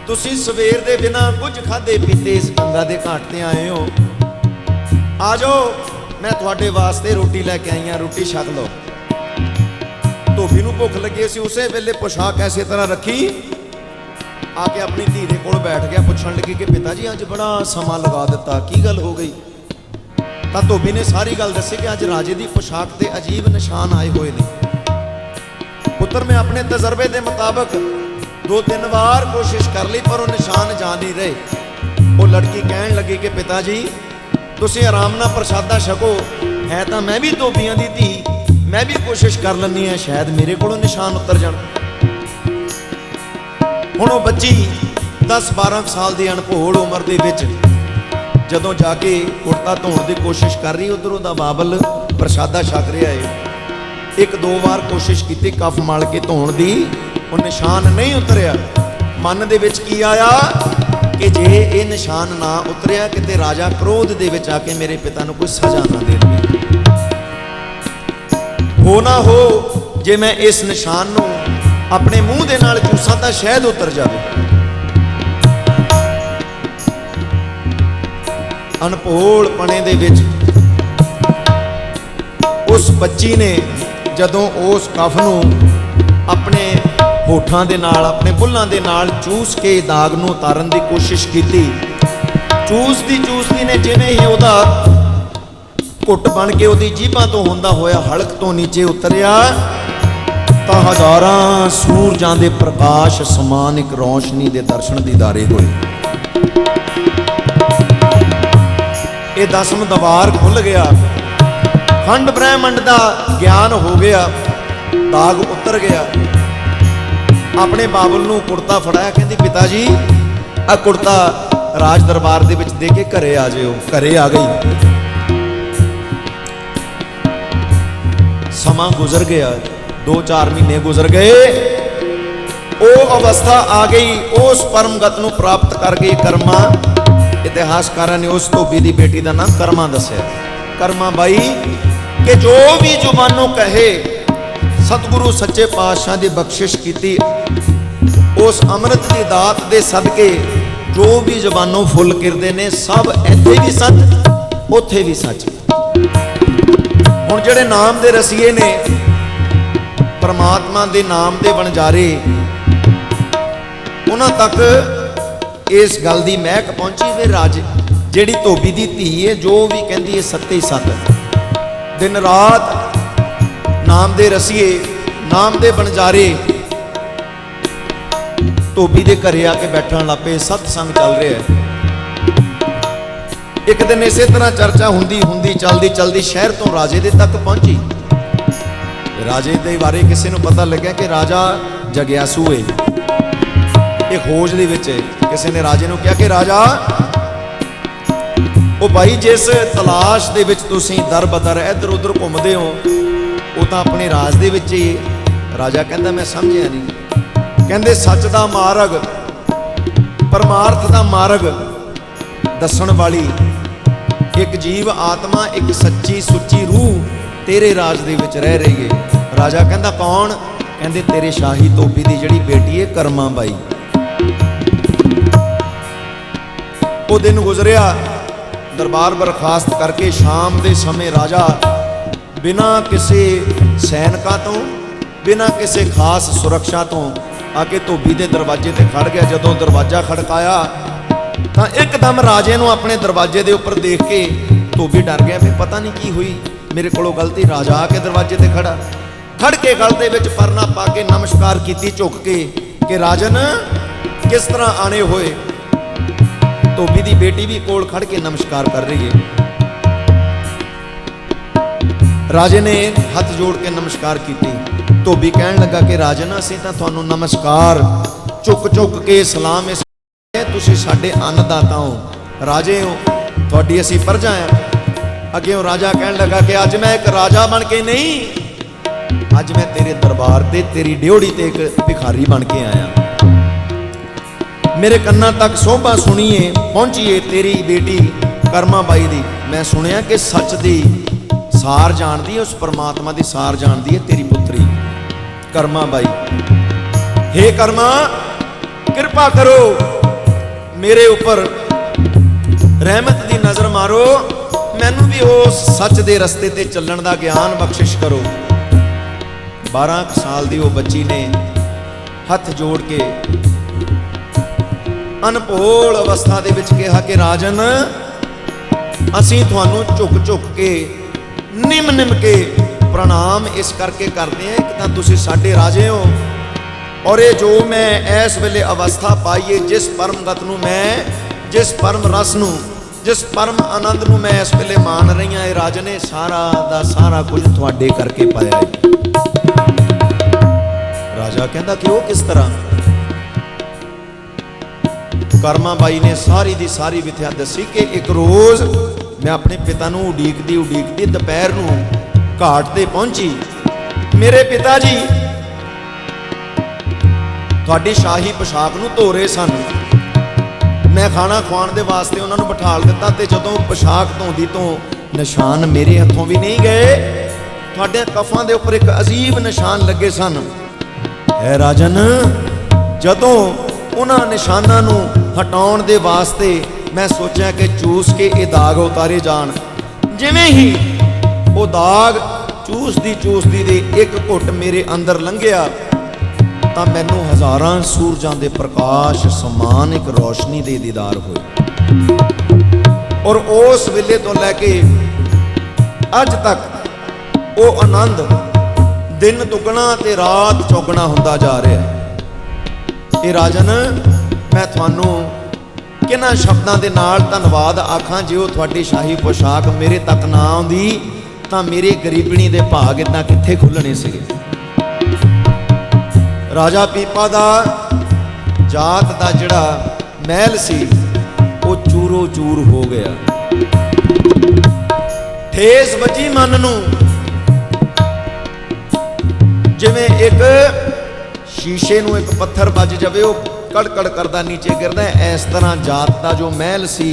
ਤੁਸੀਂ ਸਵੇਰ ਦੇ ਬਿਨਾਂ ਕੁਝ ਖਾਦੇ ਪੀਤੇ ਇਸ ਗੰਗਾ ਦੇ ਘਾਟ ਤੇ ਆਏ ਹੋ, ਆ ਜਾਓ, ਮੈਂ ਤੁਹਾਡੇ ਵਾਸਤੇ ਰੋਟੀ ਲੈ ਕੇ ਆਈ ਹਾਂ, ਰੋਟੀ ਛਕ ਲਓ। ਧੋਬੀ ਨੂੰ ਭੁੱਖ ਲੱਗੀ ਸੀ, ਉਸੇ ਵੇਲੇ ਪੋਸ਼ਾਕ ਐਸੇ ਤਰ੍ਹਾਂ ਰੱਖੀ, ਆ ਕੇ ਆਪਣੀ ਧੀ ਦੇ ਕੋਲ ਬੈਠ ਗਿਆ। ਪੁੱਛਣ ਲੱਗੀ ਕਿ ਪਿਤਾ ਜੀ ਅੱਜ ਬੜਾ ਸਮਾਂ ਲਗਾ ਦਿੱਤਾ, ਕੀ ਗੱਲ ਹੋ ਗਈ? ਤਾਂ ਧੋਬੀ ਨੇ ਸਾਰੀ ਗੱਲ ਦੱਸੀ ਕਿ ਅੱਜ ਰਾਜੇ ਦੀ ਪੋਸ਼ਾਕ ਤੇ ਅਜੀਬ ਨਿਸ਼ਾਨ ਆਏ ਹੋਏ ਨੇ। ਪੁੱਤਰ, ਮੈਂ ਆਪਣੇ ਤਜਰਬੇ ਦੇ ਮੁਤਾਬਕ 2-3 ਵਾਰ ਕੋਸ਼ਿਸ਼ ਕਰ ਲਈ, ਪਰ ਉਹ ਨਿਸ਼ਾਨ ਜਾ ਨਹੀਂ ਰਹੇ। ਉਹ ਲੜਕੀ ਕਹਿਣ ਲੱਗੀ ਕਿ ਪਿਤਾ ਜੀ, ਤੁਸੀਂ ਆਰਾਮ ਨਾਲ ਪ੍ਰਸ਼ਾਦਾ ਛਕੋ, ਹੈ ਤਾਂ ਮੈਂ ਵੀ ਧੋਬੀਆਂ ਦੀ ਧੀ, ਮੈਂ ਵੀ ਕੋਸ਼ਿਸ਼ ਕਰ ਲੈਂਦੀ ਹਾਂ, ਸ਼ਾਇਦ ਮੇਰੇ ਕੋਲੋਂ ਨਿਸ਼ਾਨ ਉਤਰ ਜਾਣ। ਹੁਣ ਉਹ ਬੱਚੀ 10-12 ਸਾਲ ਦੀ ਅਣਭੋਲ ਉਮਰ ਦੇ ਵਿੱਚ ਜਦੋਂ ਜਾ ਕੇ ਕੁੜਤਾ ਧੋਣ ਦੀ ਕੋਸ਼ਿਸ਼ ਕਰ ਰਹੀ, ਉਧਰੋਂ ਦਾ ਬਾਬਲ ਪ੍ਰਸ਼ਾਦਾ ਛਕ ਰਿਹਾ ਹੈ। 1-2 ਵਾਰ ਕੋਸ਼ਿਸ਼ ਕੀਤੀ ਕਫ ਮਲ ਕੇ ਧੋਣ ਦੀ, ਉਹ ਨਿਸ਼ਾਨ ਨਹੀਂ ਉਤਰਿਆ। ਮਨ ਦੇ ਵਿੱਚ ਕੀ ਆਇਆ ਕਿ ਜੇ ਇਹ ਨਿਸ਼ਾਨ ਨਾ ਉਤਰਿਆ, ਕਿਤੇ ਰਾਜਾ ਕ੍ਰੋਧ ਦੇ ਵਿੱਚ ਆ ਕੇ ਮੇਰੇ ਪਿਤਾ ਨੂੰ ਕੋਈ ਸਜ਼ਾ ਨਾ ਦੇ ਦੇਵੇ। ਹੋ ਨਾ ਹੋ ਜੇ ਮੈਂ ਇਸ ਨਿਸ਼ਾਨ ਨੂੰ ਆਪਣੇ ਮੂੰਹ ਦੇ ਨਾਲ ਚੂਸਾਂ ਤਾਂ ਸ਼ਾਇਦ ਉਤਰ ਜਾਵੇ। ਅਣਭੋਲ ਪਣੇ ਦੇ ਵਿੱਚ ਉਸ ਬੱਚੀ ਨੇ ਜਦੋਂ ਉਸ ਕਫ ਨੂੰ ਆਪਣੇ ਹੋਠਾਂ ਦੇ ਨਾਲ, ਆਪਣੇ ਬੁੱਲਾਂ ਦੇ ਨਾਲ ਚੂਸ ਕੇ ਦਾਗ ਨੂੰ ਉਤਾਰਨ ਦੀ ਕੋਸ਼ਿਸ਼ ਕੀਤੀ, ਚੂਸਦੀ ਨੇ ਜਿਵੇਂ ਹੀ ਉਹਦਾ ਘੁੱਟ ਬਣ ਕੇ ਉਹਦੀ ਜੀਭਾਂ ਤੋਂ ਹੁੰਦਾ ਹੋਇਆ ਹਲਕ ਤੋਂ ਨੀਚੇ ਉਤਰਿਆ, ਤਾਂ ਹਜ਼ਾਰਾਂ ਸੂਰਜਾਂ ਦੇ ਪ੍ਰਕਾਸ਼ ਸਮਾਨ ਇੱਕ ਰੌਸ਼ਨੀ ਦੇ ਦਰਸ਼ਨ ਦੀਦਾਰੇ ਹੋਏ। ਇਹ 10ਵਾਂ ਦਵਾਰ ਖੁੱਲ ਗਿਆ, ਖੰਡ ਬ੍ਰਹਿਮੰਡ ਦਾ ਗਿਆਨ ਹੋ ਗਿਆ, ਦਾਗ ਉਤਰ ਗਿਆ। ਆਪਣੇ ਬਾਬਲ ਨੂੰ ਕੁੜਤਾ ਫੜਾਇਆ, ਕਹਿੰਦੀ ਪਿਤਾ ਜੀ, ਆ ਕੁੜਤਾ ਰਾਜ ਦਰਬਾਰ ਦੇ ਵਿੱਚ ਦੇ ਕੇ ਘਰੇ ਆ ਜਿਓ। ਘਰੇ ਆ ਗਈ। ਸਮਾਂ ਗੁਜ਼ਰ ਗਿਆ, 2-4 ਮਹੀਨੇ ਗੁਜ਼ਰ ਗਏ। ਉਹ ਅਵਸਥਾ ਆ ਗਈ, ਉਸ ਪਰਮਗਤ ਨੂੰ ਪ੍ਰਾਪਤ ਕਰ ਗਈ ਕਰਮਾ। ਇਤਿਹਾਸਕਾਰਾਂ ਨੇ ਉਸ ਧੋਬੀ ਦੀ ਬੇਟੀ ਦਾ ਨਾਮ ਕਰਮਾ ਦੱਸਿਆ। ਕਰਮਾ ਬਾਈ ਕਿ ਜੋ ਵੀ ਜ਼ੁਬਾਨੋਂ ਕਹੇ, ਸਤਿਗੁਰੂ ਸੱਚੇ ਪਾਤਸ਼ਾਹ ਦੀ ਬਖਸ਼ਿਸ਼ ਕੀਤੀ, ਉਸ ਅੰਮ੍ਰਿਤ ਦੀ ਦਾਤ ਦੇ ਸਦਕੇ ਜੋ ਵੀ ਜ਼ੁਬਾਨੋਂ ਫੁੱਲ ਕਿਰਦੇ ਨੇ, ਸਭ ਇੱਥੇ ਵੀ ਸੱਚ, ਉੱਥੇ ਵੀ ਸੱਚ। ਹੁਣ ਜਿਹੜੇ ਨਾਮ ਦੇ ਰਸੀਏ ਨੇ, ਪਰਮਾਤਮਾ ਦੇ ਨਾਮ ਦੇ ਵਣਜਾਰੇ, ਉਹਨਾਂ ਤੱਕ ਇਸ ਗੱਲ ਦੀ ਮਹਿਕ ਪਹੁੰਚੀ ਵੀ ਰਾਜ ਜਿਹੜੀ ਧੋਬੀ ਦੀ ਧੀ ਹੈ, ਜੋ ਵੀ ਕਹਿੰਦੀ ਹੈ ਸੱਤੇ ਹੀ ਸੱਤ। ਦਿਨ ਰਾਤ ਨਾਮ ਦੇ ਰਸੀਏ, ਨਾਮ ਦੇ ਵਣਜਾਰੇ ਧੋਬੀ ਦੇ ਘਰੇ ਆ ਕੇ ਬੈਠਣ ਲੱਪੇ। ਸਤਸੰਗ ਚੱਲ ਰਿਹਾ ਹੈ। ਇੱਕ ਦਿਨ ਇਸੇ ਤਰ੍ਹਾਂ ਚਰਚਾ ਹੁੰਦੀ ਚੱਲਦੀ ਸ਼ਹਿਰ ਤੋਂ ਰਾਜੇ ਦੇ ਤੱਕ ਪਹੁੰਚੀ। ਰਾਜੇ ਦੇ ਬਾਰੇ ਕਿਸੇ ਨੂੰ ਪਤਾ ਲੱਗਿਆ ਕਿ ਰਾਜਾ ਜਗਿਆਸੂ ਹੈ। ਇਹ ਖੋਜ ਦੇ ਵਿੱਚ ਕਿਸੇ ਨੇ ਰਾਜੇ ਨੂੰ ਕਿਹਾ ਕਿ ਰਾਜਾ, ਉਹ ਭਾਈ ਜਿਸ ਤਲਾਸ਼ ਦੇ ਵਿੱਚ ਤੁਸੀਂ ਦਰ ਬਦਰ ਇੱਧਰ ਉੱਧਰ ਘੁੰਮਦੇ ਹੋ, ਉਹ ਤਾਂ ਆਪਣੇ ਰਾਜ ਦੇ ਵਿੱਚ ਹੀ। ਰਾਜਾ ਕਹਿੰਦਾ ਮੈਂ ਸਮਝਿਆ ਨਹੀਂ। ਕਹਿੰਦੇ ਸੱਚ ਦਾ ਮਾਰਗ, ਪਰਮਾਰਥ ਦਾ ਮਾਰਗ ਦੱਸਣ ਵਾਲੀ ਇੱਕ ਜੀਵ ਆਤਮਾ, ਇੱਕ ਸੱਚੀ ਸੁੱਚੀ ਰੂਹ ਤੇਰੇ ਰਾਜ ਦੇ ਵਿੱਚ ਰਹਿ ਰਹੀ ਹੈ। ਰਾਜਾ ਕਹਿੰਦਾ ਕੌਣ? ਕਹਿੰਦੇ ਤੇਰੇ ਸ਼ਾਹੀ ਧੋਬੀ ਦੀ ਜਿਹੜੀ ਬੇਟੀ ਹੈ ਕਰਮਾ ਬਾਈ। ਉਹ ਦਿਨ ਗੁਜ਼ਰਿਆ, ਦਰਬਾਰ ਬਰਖਾਸਤ ਕਰਕੇ ਸ਼ਾਮ ਦੇ ਸਮੇਂ ਰਾਜਾ ਬਿਨਾਂ ਕਿਸੇ ਸੈਨਿਕਾਂ ਤੋਂ, ਬਿਨਾਂ ਕਿਸੇ ਖਾਸ ਸੁਰੱਖਿਆ ਤੋਂ ਆ ਕੇ ਧੋਬੀ ਦੇ ਦਰਵਾਜ਼ੇ ਤੇ ਖੜ ਗਿਆ। ਜਦੋਂ ਦਰਵਾਜ਼ਾ ਖੜਕਾਇਆ ਤਾਂ ਇੱਕਦਮ ਰਾਜੇ ਨੂੰ ਆਪਣੇ ਦਰਵਾਜ਼ੇ ਦੇ ਉੱਪਰ ਦੇਖ ਕੇ ਧੋਬੀ ਡਰ ਗਿਆ ਵੀ ਪਤਾ ਨਹੀਂ ਕੀ ਹੋਈ, ਮੇਰੇ ਕੋਲੋਂ ਗਲਤੀ। ਰਾਜਾ ਆ ਕੇ ਦਰਵਾਜ਼ੇ ਤੇ ਖੜ ਕੇ ਗਲ ਦੇ ਵਿੱਚ ਪਰਨਾ ਪਾ ਕੇ ਨਮਸਕਾਰ ਕੀਤੀ ਝੁੱਕ ਕੇ कि राजन किस तरह आने होए। धोबी दी बेटी भी कोल खड़ के नमस्कार कर रही है। राजे ने हथ जोड़ के नमस्कार की। धोबी कहन लगा कि राजन असीं तां तुहानूं नमस्कार चुक चुक के सलाम इस तुसीं साडे अन्नदाता हो, राजे हो, तुहाडी असीं प्रजा हैं। अगे राजा कहन लगा कि अज मैं एक राजा बन के नहीं, अज मैं तेरे दरबार ते तेरी ड्योड़ी ते एक भिखारी बन के आया। मेरे कन्ना तक शोभा सुनिए पहुंचीए तेरी बेटी कर्मा बाई दी। मैं सुनिया कि सच दी सार जानदी है, उस परमात्मा दी सार जानदी है तेरी पुत्री कर्मा बाई। हे कर्मा कृपा करो मेरे ऊपर रहमत दी नजर मारो, मैनू भी उस सच दे रस्ते ते चलण दा ज्ञान बख्शिश करो। 12 साल दी वो बच्ची ने हथ जोड़ के अनभोल अवस्था दे विच कहा कि राजन असीं तुहानूं झुक झुक के निम निम के प्रणाम इस करके करते हैं कि तां तुसीं साडे राजे हो, और ये जो मैं इस वेले अवस्था पाई है, जिस परम गत नूं मैं, जिस परम रस नूं, जिस परम आनंद नूं मैं इस वेले मान रही हाँ, राज ने सारा दा सारा कुछ तुहाडे करके पाया है। राजा कहता कि वो किस तरह? कर्मा बाई ने सारी दी सारी विद्या दसी कि एक रोज मैं अपने पिता नूं उडीकदी दोपहर नूं घाट ते पहुंची। मेरे पिता जी तुहाडी शाही पोशाक नूं धो रहे सन। मैं खाना खुआउण दे वास्ते उन्होंने बिठाल दिता, ते जदों पोशाक धोंदी तो निशान मेरे हथों भी नहीं गए, तुहाडे कफां दे उपर एक अजीब निशान लगे सन। है राजन, जदों उन्हां निशानां नूं हटाउण दे वास्ते मैं सोचा कि चूस के ये दाग उतारे जाण। जिवें ही वो दाग चूसदी दे एक घुट मेरे अंदर लंघिया ਤਾਂ ਮੈਨੂੰ ਹਜ਼ਾਰਾਂ ਸੂਰਜਾਂ ਦੇ ਪ੍ਰਕਾਸ਼ ਸਮਾਨ ਇੱਕ ਰੋਸ਼ਨੀ ਦੇ ਦੀਦਾਰ ਹੋਏ, ਔਰ ਉਸ ਵੇਲੇ ਤੋਂ ਲੈ ਕੇ ਅੱਜ ਤੱਕ ਉਹ ਆਨੰਦ ਦਿਨ ਦੁੱਗਣਾ ਤੇ ਰਾਤ ਚੌਗਣਾ ਹੁੰਦਾ ਜਾ ਰਿਹਾ ਹੈ। ਇਹ ਰਾਜਨ, ਮੈਂ ਤੁਹਾਨੂੰ ਕਿਹਨਾਂ ਸ਼ਬਦਾਂ ਦੇ ਨਾਲ ਧੰਨਵਾਦ ਆਖਾਂ, ਜੇ ਉਹ ਤੁਹਾਡੀ ਸ਼ਾਹੀ ਪੋਸ਼ਾਕ ਮੇਰੇ ਤੱਕ ਨਾ ਆਉਂਦੀ ਤਾਂ ਮੇਰੇ ਗਰੀਬਣੀ ਦੇ ਭਾਗ ਇਦਾਂ ਕਿੱਥੇ ਖੁੱਲਣੇ ਸੀਗੇ। राजा पीपा दा जात दा जिहड़ा महल सी वो चूरो चूर हो गया। ठेस वजी मन नूं जिवें एक शीशे नूं एक पत्थर वज जावे, वो कड़कड़ करदा नीचे गिरदा है, इस तरह जात दा जो महल सी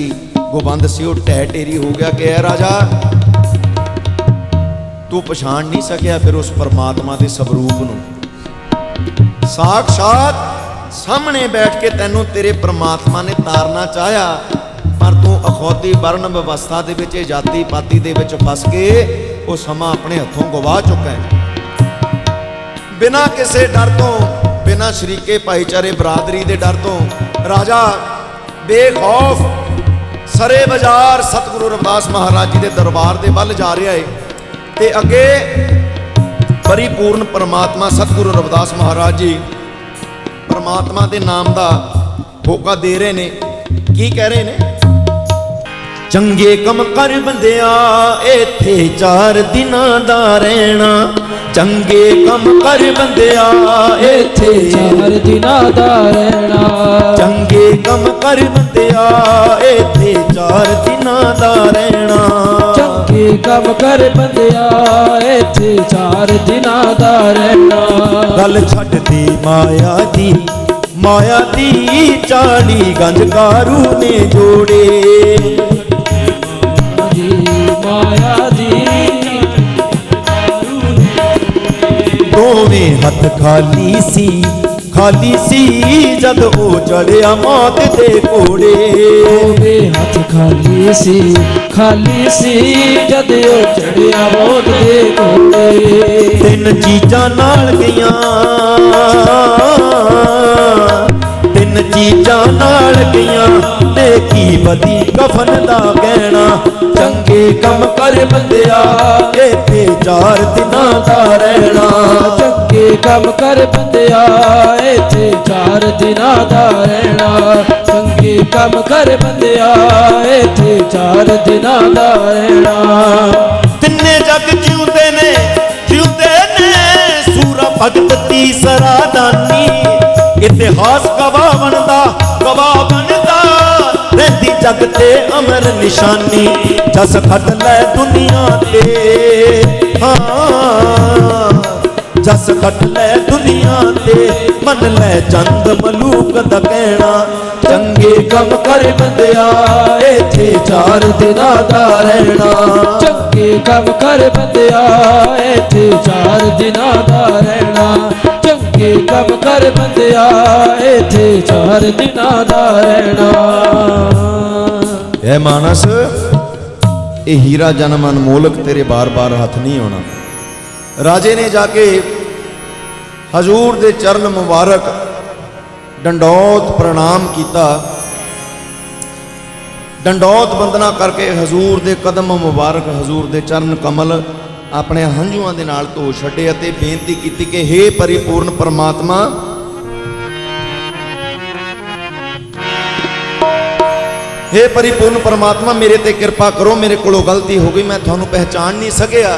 गोबंद सी वो ढह ढेरी हो गया कि राजा तू पछाण नहीं सकिया फिर उस परमात्मा के स्वरूप नूं। साक्षात सामने बैठ के तैनू तेरे परमात्मा ने तारना चाहया, पर तू अखौती वर्ण व्यवस्था दे विच जाति पाति दे विच फस के वो समा अपने हथों गवा चुका है। बिना किसी डर तो, बिना शरीके भाईचारे बरादरी दे डर तो राजा बेखौफ सरे बाजार सतगुरु रविदास महाराज जी के दरबार के वल जा रहा है। ते अगे परिपूर्ण परमात्मा सतगुरु रविदास महाराज जी परमात्मा के नाम का होका दे रहे ने। की कह रहे ने? चंगे कम कर बंदिया इत्थे 4 दिनां दा रहना, चंगे कम कर बंदिया इत्थे 4 दिनां दा रहना, चंगे कम कर बंदिया इत्थे 4 दिनां दा रहना, चंगे कम कर बंदिया इत्थे 4 दिनां दा रहना। गल छड्ड दी माया दी 40 गंज कारू ने जोड़े, माया दी दोवें हथ खाली सी जद ओ चढ़िया मौत दे घोड़े, दोवें हथ खाली सी जद ओ चढ़िया मौत दे घोड़े। 3 चीजां नाल गईयां, 3 चीजां नाल गईयां, देखी बदी कफन दा गहना, चंगे कम कर बंदिया इत्थे 4 दिनां दा रहना, चंगे ਕੰਮ ਕਰ ਬੰਦਿਆ ਇੱਥੇ 4 ਦਿਨਾਂ ਦਾ ਰਹਿਣਾ ਚੰਗੇ ਕੰਮ ਕਰ ਬੰਦਿਆ ਇੱਥੇ 4 ਦਿਨਾਂ ਦਾ ਰਹਿਣਾ ਤਿੰਨੇ ਜਗ ਜਿਉਂਦੇ ਨੇ ਸੂਰਾ ਭਗਤ ਤੀਸਰਾ ਦਾਨੀ ਇਤਿਹਾਸ ਗਵਾਹ ਬਣਦਾ ਰਹਿੰਦੀ ਜਗ ਤੇ ਅਮਰ ਨਿਸ਼ਾਨੀ ਜਸ ਖੱਟ ਲੈ ਦੁਨੀਆ ਤੇ ਹਾਂ ਜਸ ਖੱਟ ਲੈ ਦੁਨੀਆ ਤੇ ਮੰਨ ਲੈ ਚੰਦ ਮਲੂਕ ਦਾ ਕਹਿਣਾ ਚੰਗੇ ਕੰਮ ਕਰ ਬੰਦਿਆ ਇੱਥੇ 4 ਦਿਨਾਂ ਦਾ ਰਹਿਣਾ ਚੰਗੇ ਕੰਮ ਕਰ ਬੰਦਿਆ ਇੱਥੇ 4 ਦਿਨਾਂ ਦਾ ਰਹਿਣਾ ਚੰਗੇ ਕੰਮ ਕਰ ਬੰਦਿਆ ਇੱਥੇ 4 ਦਿਨਾਂ ਦਾ ਰਹਿਣਾ ਐ ਮਾਨਸ ਇਹ ਹੀਰਾ ਜਨਮ ਅਨਮੋਲਕ ਤੇਰੇ ਬਾਰ-ਬਾਰ ਹੱਥ ਨਹੀਂ ਆਉਣਾ। ਰਾਜੇ ਨੇ ਜਾ ਕੇ ਹਜ਼ੂਰ ਦੇ ਚਰਨ ਮੁਬਾਰਕ ਡੰਡੌਤ ਪ੍ਰਣਾਮ ਕੀਤਾ ਡੰਡੌਤ ਬੰਦਨਾ ਕਰਕੇ ਹਜ਼ੂਰ ਦੇ ਕਦਮ ਮੁਬਾਰਕ ਹਜ਼ੂਰ ਦੇ ਚਰਨ ਕਮਲ ਆਪਣੇ ਹੰਝੂਆਂ ਦੇ ਨਾਲ ਧੋ ਛੱਡੇ ਅਤੇ ਬੇਨਤੀ ਕੀਤੀ ਕਿ हे ਪਰਿਪੂਰਨ ਪਰਮਾਤਮਾ हे परिपूर्ण परमात्मा मेरे ते कृपा करो मेरे कोलों गलती हो गई मैं थानू पहचान नहीं सकिया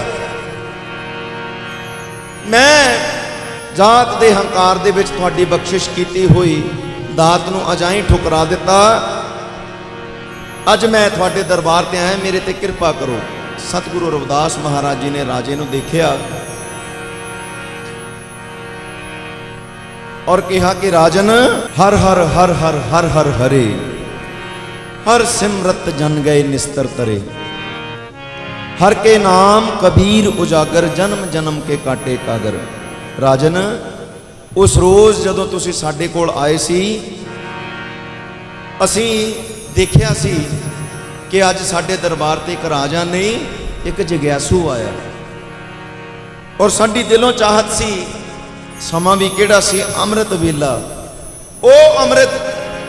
मैं जात दे हंकार दे विच तुहाडी बख्शिश कीती हुई दात नू अजाई ठुकरा दिता अज मैं तुहाडे दरबार ते आया मेरे ते कृपा करो। सतगुरु रविदास महाराज जी ने राजे नू देखिया और कहा कि राजन हर हर हर हर हर हर हरे हर सिमरत जन गए निस्तर तरे हर के नाम कबीर उजागर जन्म जन्म के काटे कागर। राजन उस रोज़ जदों तुसी साडे कोल आए सी असी देखिया सी कि अज साडे दरबार ते एक राजा नहीं एक जग्यासू आया और साडी दिलों चाहत सी समा भी किहड़ा सी अमृत वेला ओ अमृत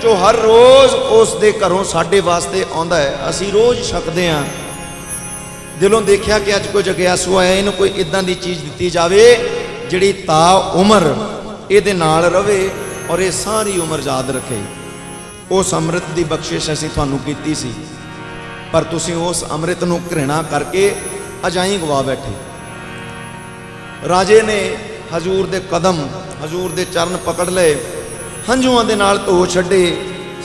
जो हर रोज़ उस दे घरों साडे वास्ते आउंदा है असी रोज़ छकदे हां। दिलों देखिया कि अज कोई जग्यासू आया इन्हूं कोई इदां दी चीज़ दित्ती जावे जिहड़ी ता उम्र इहदे नाल रवे और ये सारी उम्र याद रखे। उस अमृत की बख्शिश असीं तुहानूं कीती सी पर तुसीं उस अमृत नूं घृणा करके अजाई गवा बैठे। राजे ने हजूर दे कदम हजूर दे चरण पकड़ लए हंझुआं दे नाल धो छड्डे।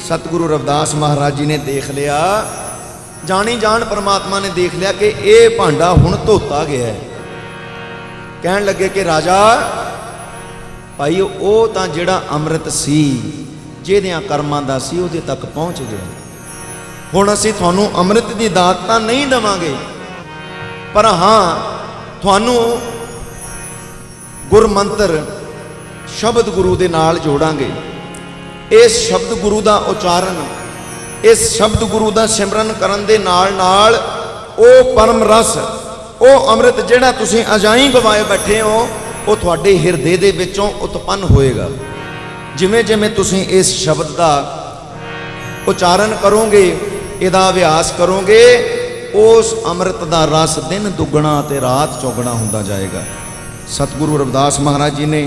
सतगुरु रविदास महाराज जी ने देख लिया जानी जान परमात्मा ने देख लिया कि यह भांडा हुण धोता गया है। कहन लगे कि राजा भाई वो तां जिहड़ा अमृत सी जिहदियां कर्मां दा सी उहदे तक पहुँच गया हुण असीं तुहानूं अमृत दी दात तां नहीं देवांगे पर हाँ तुहानूं गुरमंत्र शब्द गुरु दे नाल जोड़ांगे। इस शब्द गुरु का उचारण इस शब्द गुरु का सिमरन करन दे नाल नाल ओ परम रस ओ अमृत जिहड़ा तुसीं अजाई गवाए बैठे हो वो तुहाडे हिरदे दे विचों उत्पन्न होएगा। जिवें जिवें तुसीं इस शब्द का उचारण करोगे इहदा अभ्यास करोगे उस अमृत का रस दिन दुगना ते रात चौगुना हुंदा जाएगा। सतगुरु रविदास महाराज जी ने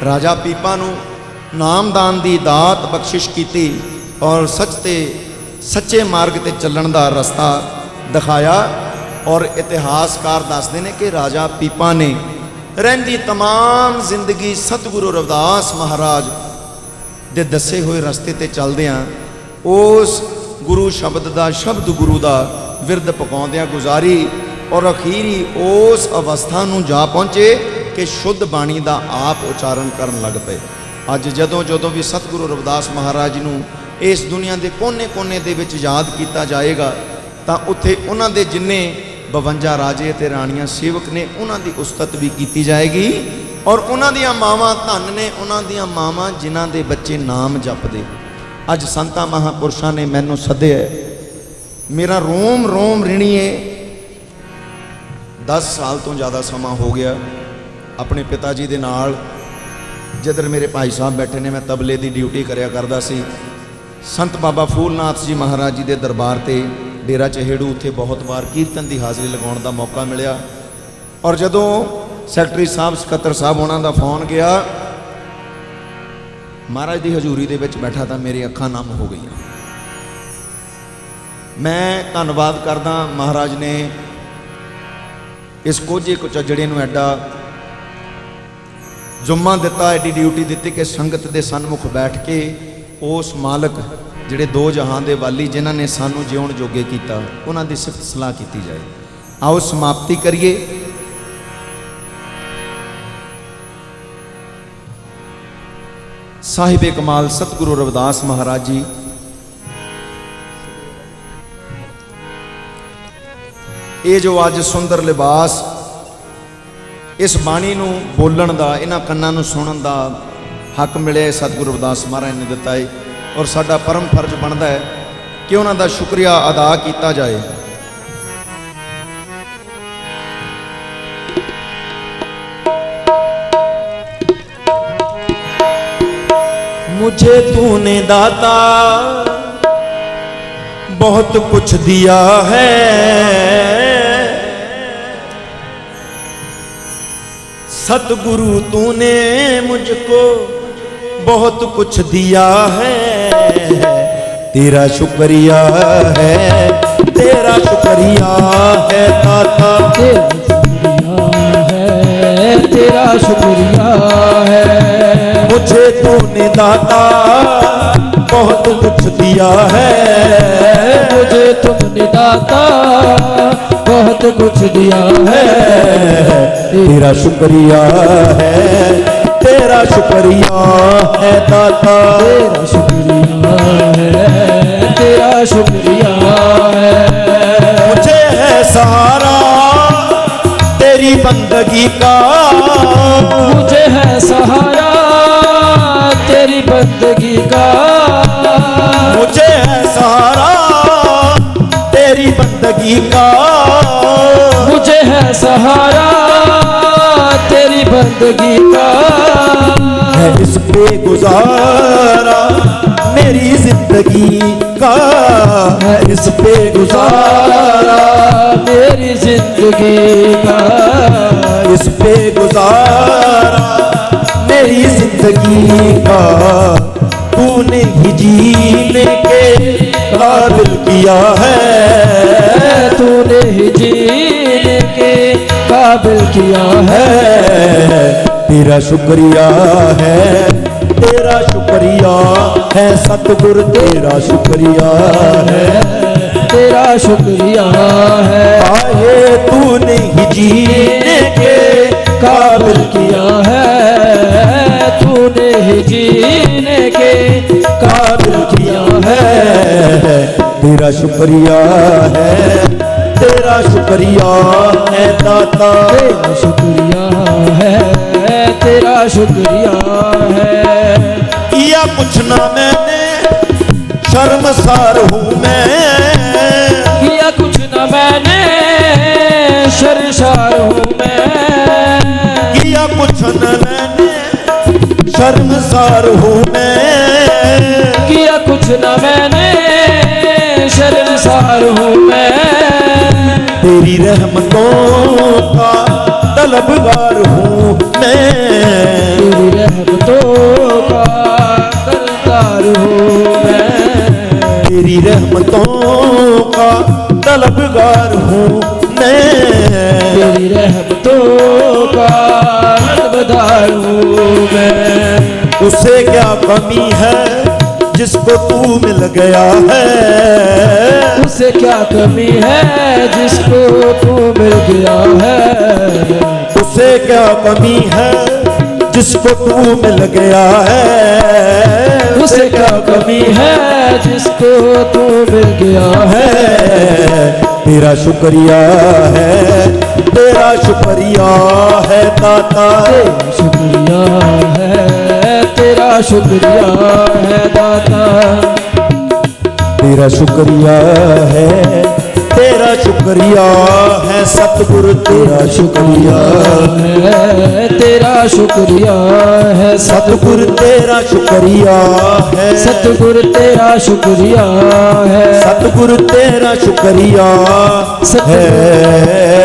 राजा पीपा नूं नामदान दी दात बख्शिश की और सच्चे मार्ग ते चलण दा रस्ता दिखाया। और इतिहासकार दसदे ने कि राजा पीपा ने रहिंदी तमाम जिंदगी सतगुरु रविदास महाराज दे दसे हुए रस्ते ते चलदियां उस गुरु शब्द दा शब्द गुरु दा विरद पकाउंदियां गुजारी और अखीरी उस अवस्था नूं जा पहुँचे कि शुद्ध बाणी का आप उचारण करन लग पे। अज जदों जदों भी सतगुरु रविदास महाराज नूं इस दुनिया के कोने कोने दे विच याद किया जाएगा तो उत्थे उन्हां दे जिन्ने 52 राजे ते राणियां सेवक ने उन्हां दी उस्तत भी की जाएगी और उन्हां दियां मावां धन ने उन्हां दियां मावां जिन्हां दे बच्चे नाम जपदे। अज संतां महापुरुषां ने मैनूं सद्दिया मेरा रोम रोम ऋणीए 10 साल तो ज़्यादा समा हो गया अपने पिता जी दे नाल जिधर मेरे भाई साहब बैठे ने मैं तबले की ड्यूटी करया करदा सी। संत बाबा फूलनाथ जी महाराज जी के दरबार ते डेरा चहेड़ू उत्थे बहुत बार कीर्तन की हाज़री लगाउण दा मौका मिलिया और जदों सैकटरी साहब सकत्तर साहब उन्हों का फोन गया, महाराज की हजूरी दे विच बैठा था, मेरी अखां नम हो गई। मैं धन्नवाद करदा महाराज ने इस कोझे कुचजड़े नूं एडा जुम्मा दिता, एडी ड्यूटी दी कि संगत के सन्मुख बैठ के उस मालक जिहड़े दो जहां दे वाली जिन्हां ने सानू जिउण जोगे कीता उन्हां दी सिफत सलाह की जाए। आओ समाप्ति करिए। साहिबे कमाल सतगुरु रविदास महाराज जी ये जो अज सुंदर लिबास इस बाणी नूं बोलण दा, इन्हां कन्नां नूं सुणन दा हक मिले सतगुरु रविदास महाराज ने दिता है, और साडा परम फर्ज बनता है कि उन्हां दा शुक्रिया अदा किया जाए। मुझे तूने दाता बहुत कुछ दिया है, सतगुरु तूने मुझको बहुत कुछ दिया है, तेरा शुक्रिया है, तेरा शुक्रिया है दाता, तेरा शुक्रिया है। मुझे तूने दाता बहुत कुछ दिया है, मुझे तुमने दाता बहुत कुछ दिया है, तेरा शुक्रिया है, तेरा शुक्रिया है दाता, तेरा शुक्रिया है, तेरा शुक्रिया है। मुझे है सहारा तेरी बंदगी का, मुझे है सहारा तेरी बंदगी का, मुझे है सहारा तेरी बंदगी का, मुझे है सहारा तेरी बंदगी का, है इस पे गुजारा मेरी जिंदगी का, है इस पे गुजारा मेरी जिंदगी का, इस पे गुजारा मेरी जिंदगी का, तूने ही जीने के काबिल किया है, तूने ही जीने के काबिल किया है, तेरा शुक्रिया है, तेरा शुक्रिया है सतगुर, तेरा शुक्रिया है, तेरा शुक्रिया है। आए तूने ही जीने के काबिल किया है, तूने ही जीने के काबिल किया है, तेरा शुक्रिया है, तेरा शुक्रिया है दाता, तेरा शुक्रिया है, तेरा शुक्रिया है। किया कुछ ना मैंने शर्मसार हूँ मैं, किया कुछ न मैंने शर्मसार हूँ मैं, किया कुछ न मैंने शर्मसार हूँ मैं, किया कुछ न मैंने शर्मसार हूँ मैं, तेरी रहमतों का तलबगार हूँ मैं, तेरी रहमतों का करतार हूँ मैं, तेरी रहमतों का तलबगार हूँ मैं, तेरी रहमतों का तलबगार हूँ मैं। उसे क्या कमी है जिसको तू मिल गया है, उसे क्या कमी है जिसको तू मिल गया है, उसे क्या कमी है जिसको तू मिल गया है, उसे क्या कमी है जिसको तू मिल गया है, तेरा शुक्रिया है, तेरा शुक्रिया है दाता, तेरा शुक्रिया है, तेरा शुक्रिया है दाता, तेरा शुक्रिया है, तेरा शुक्रिया है सतगुरु, तेरा शुक्रिया है, तेरा शुक्रिया है सतगुरु, तेरा शुक्रिया है, सतगुरु, तेरा शुक्रिया है सतगुरु, तेरा शुक्रिया सतगुरु, है।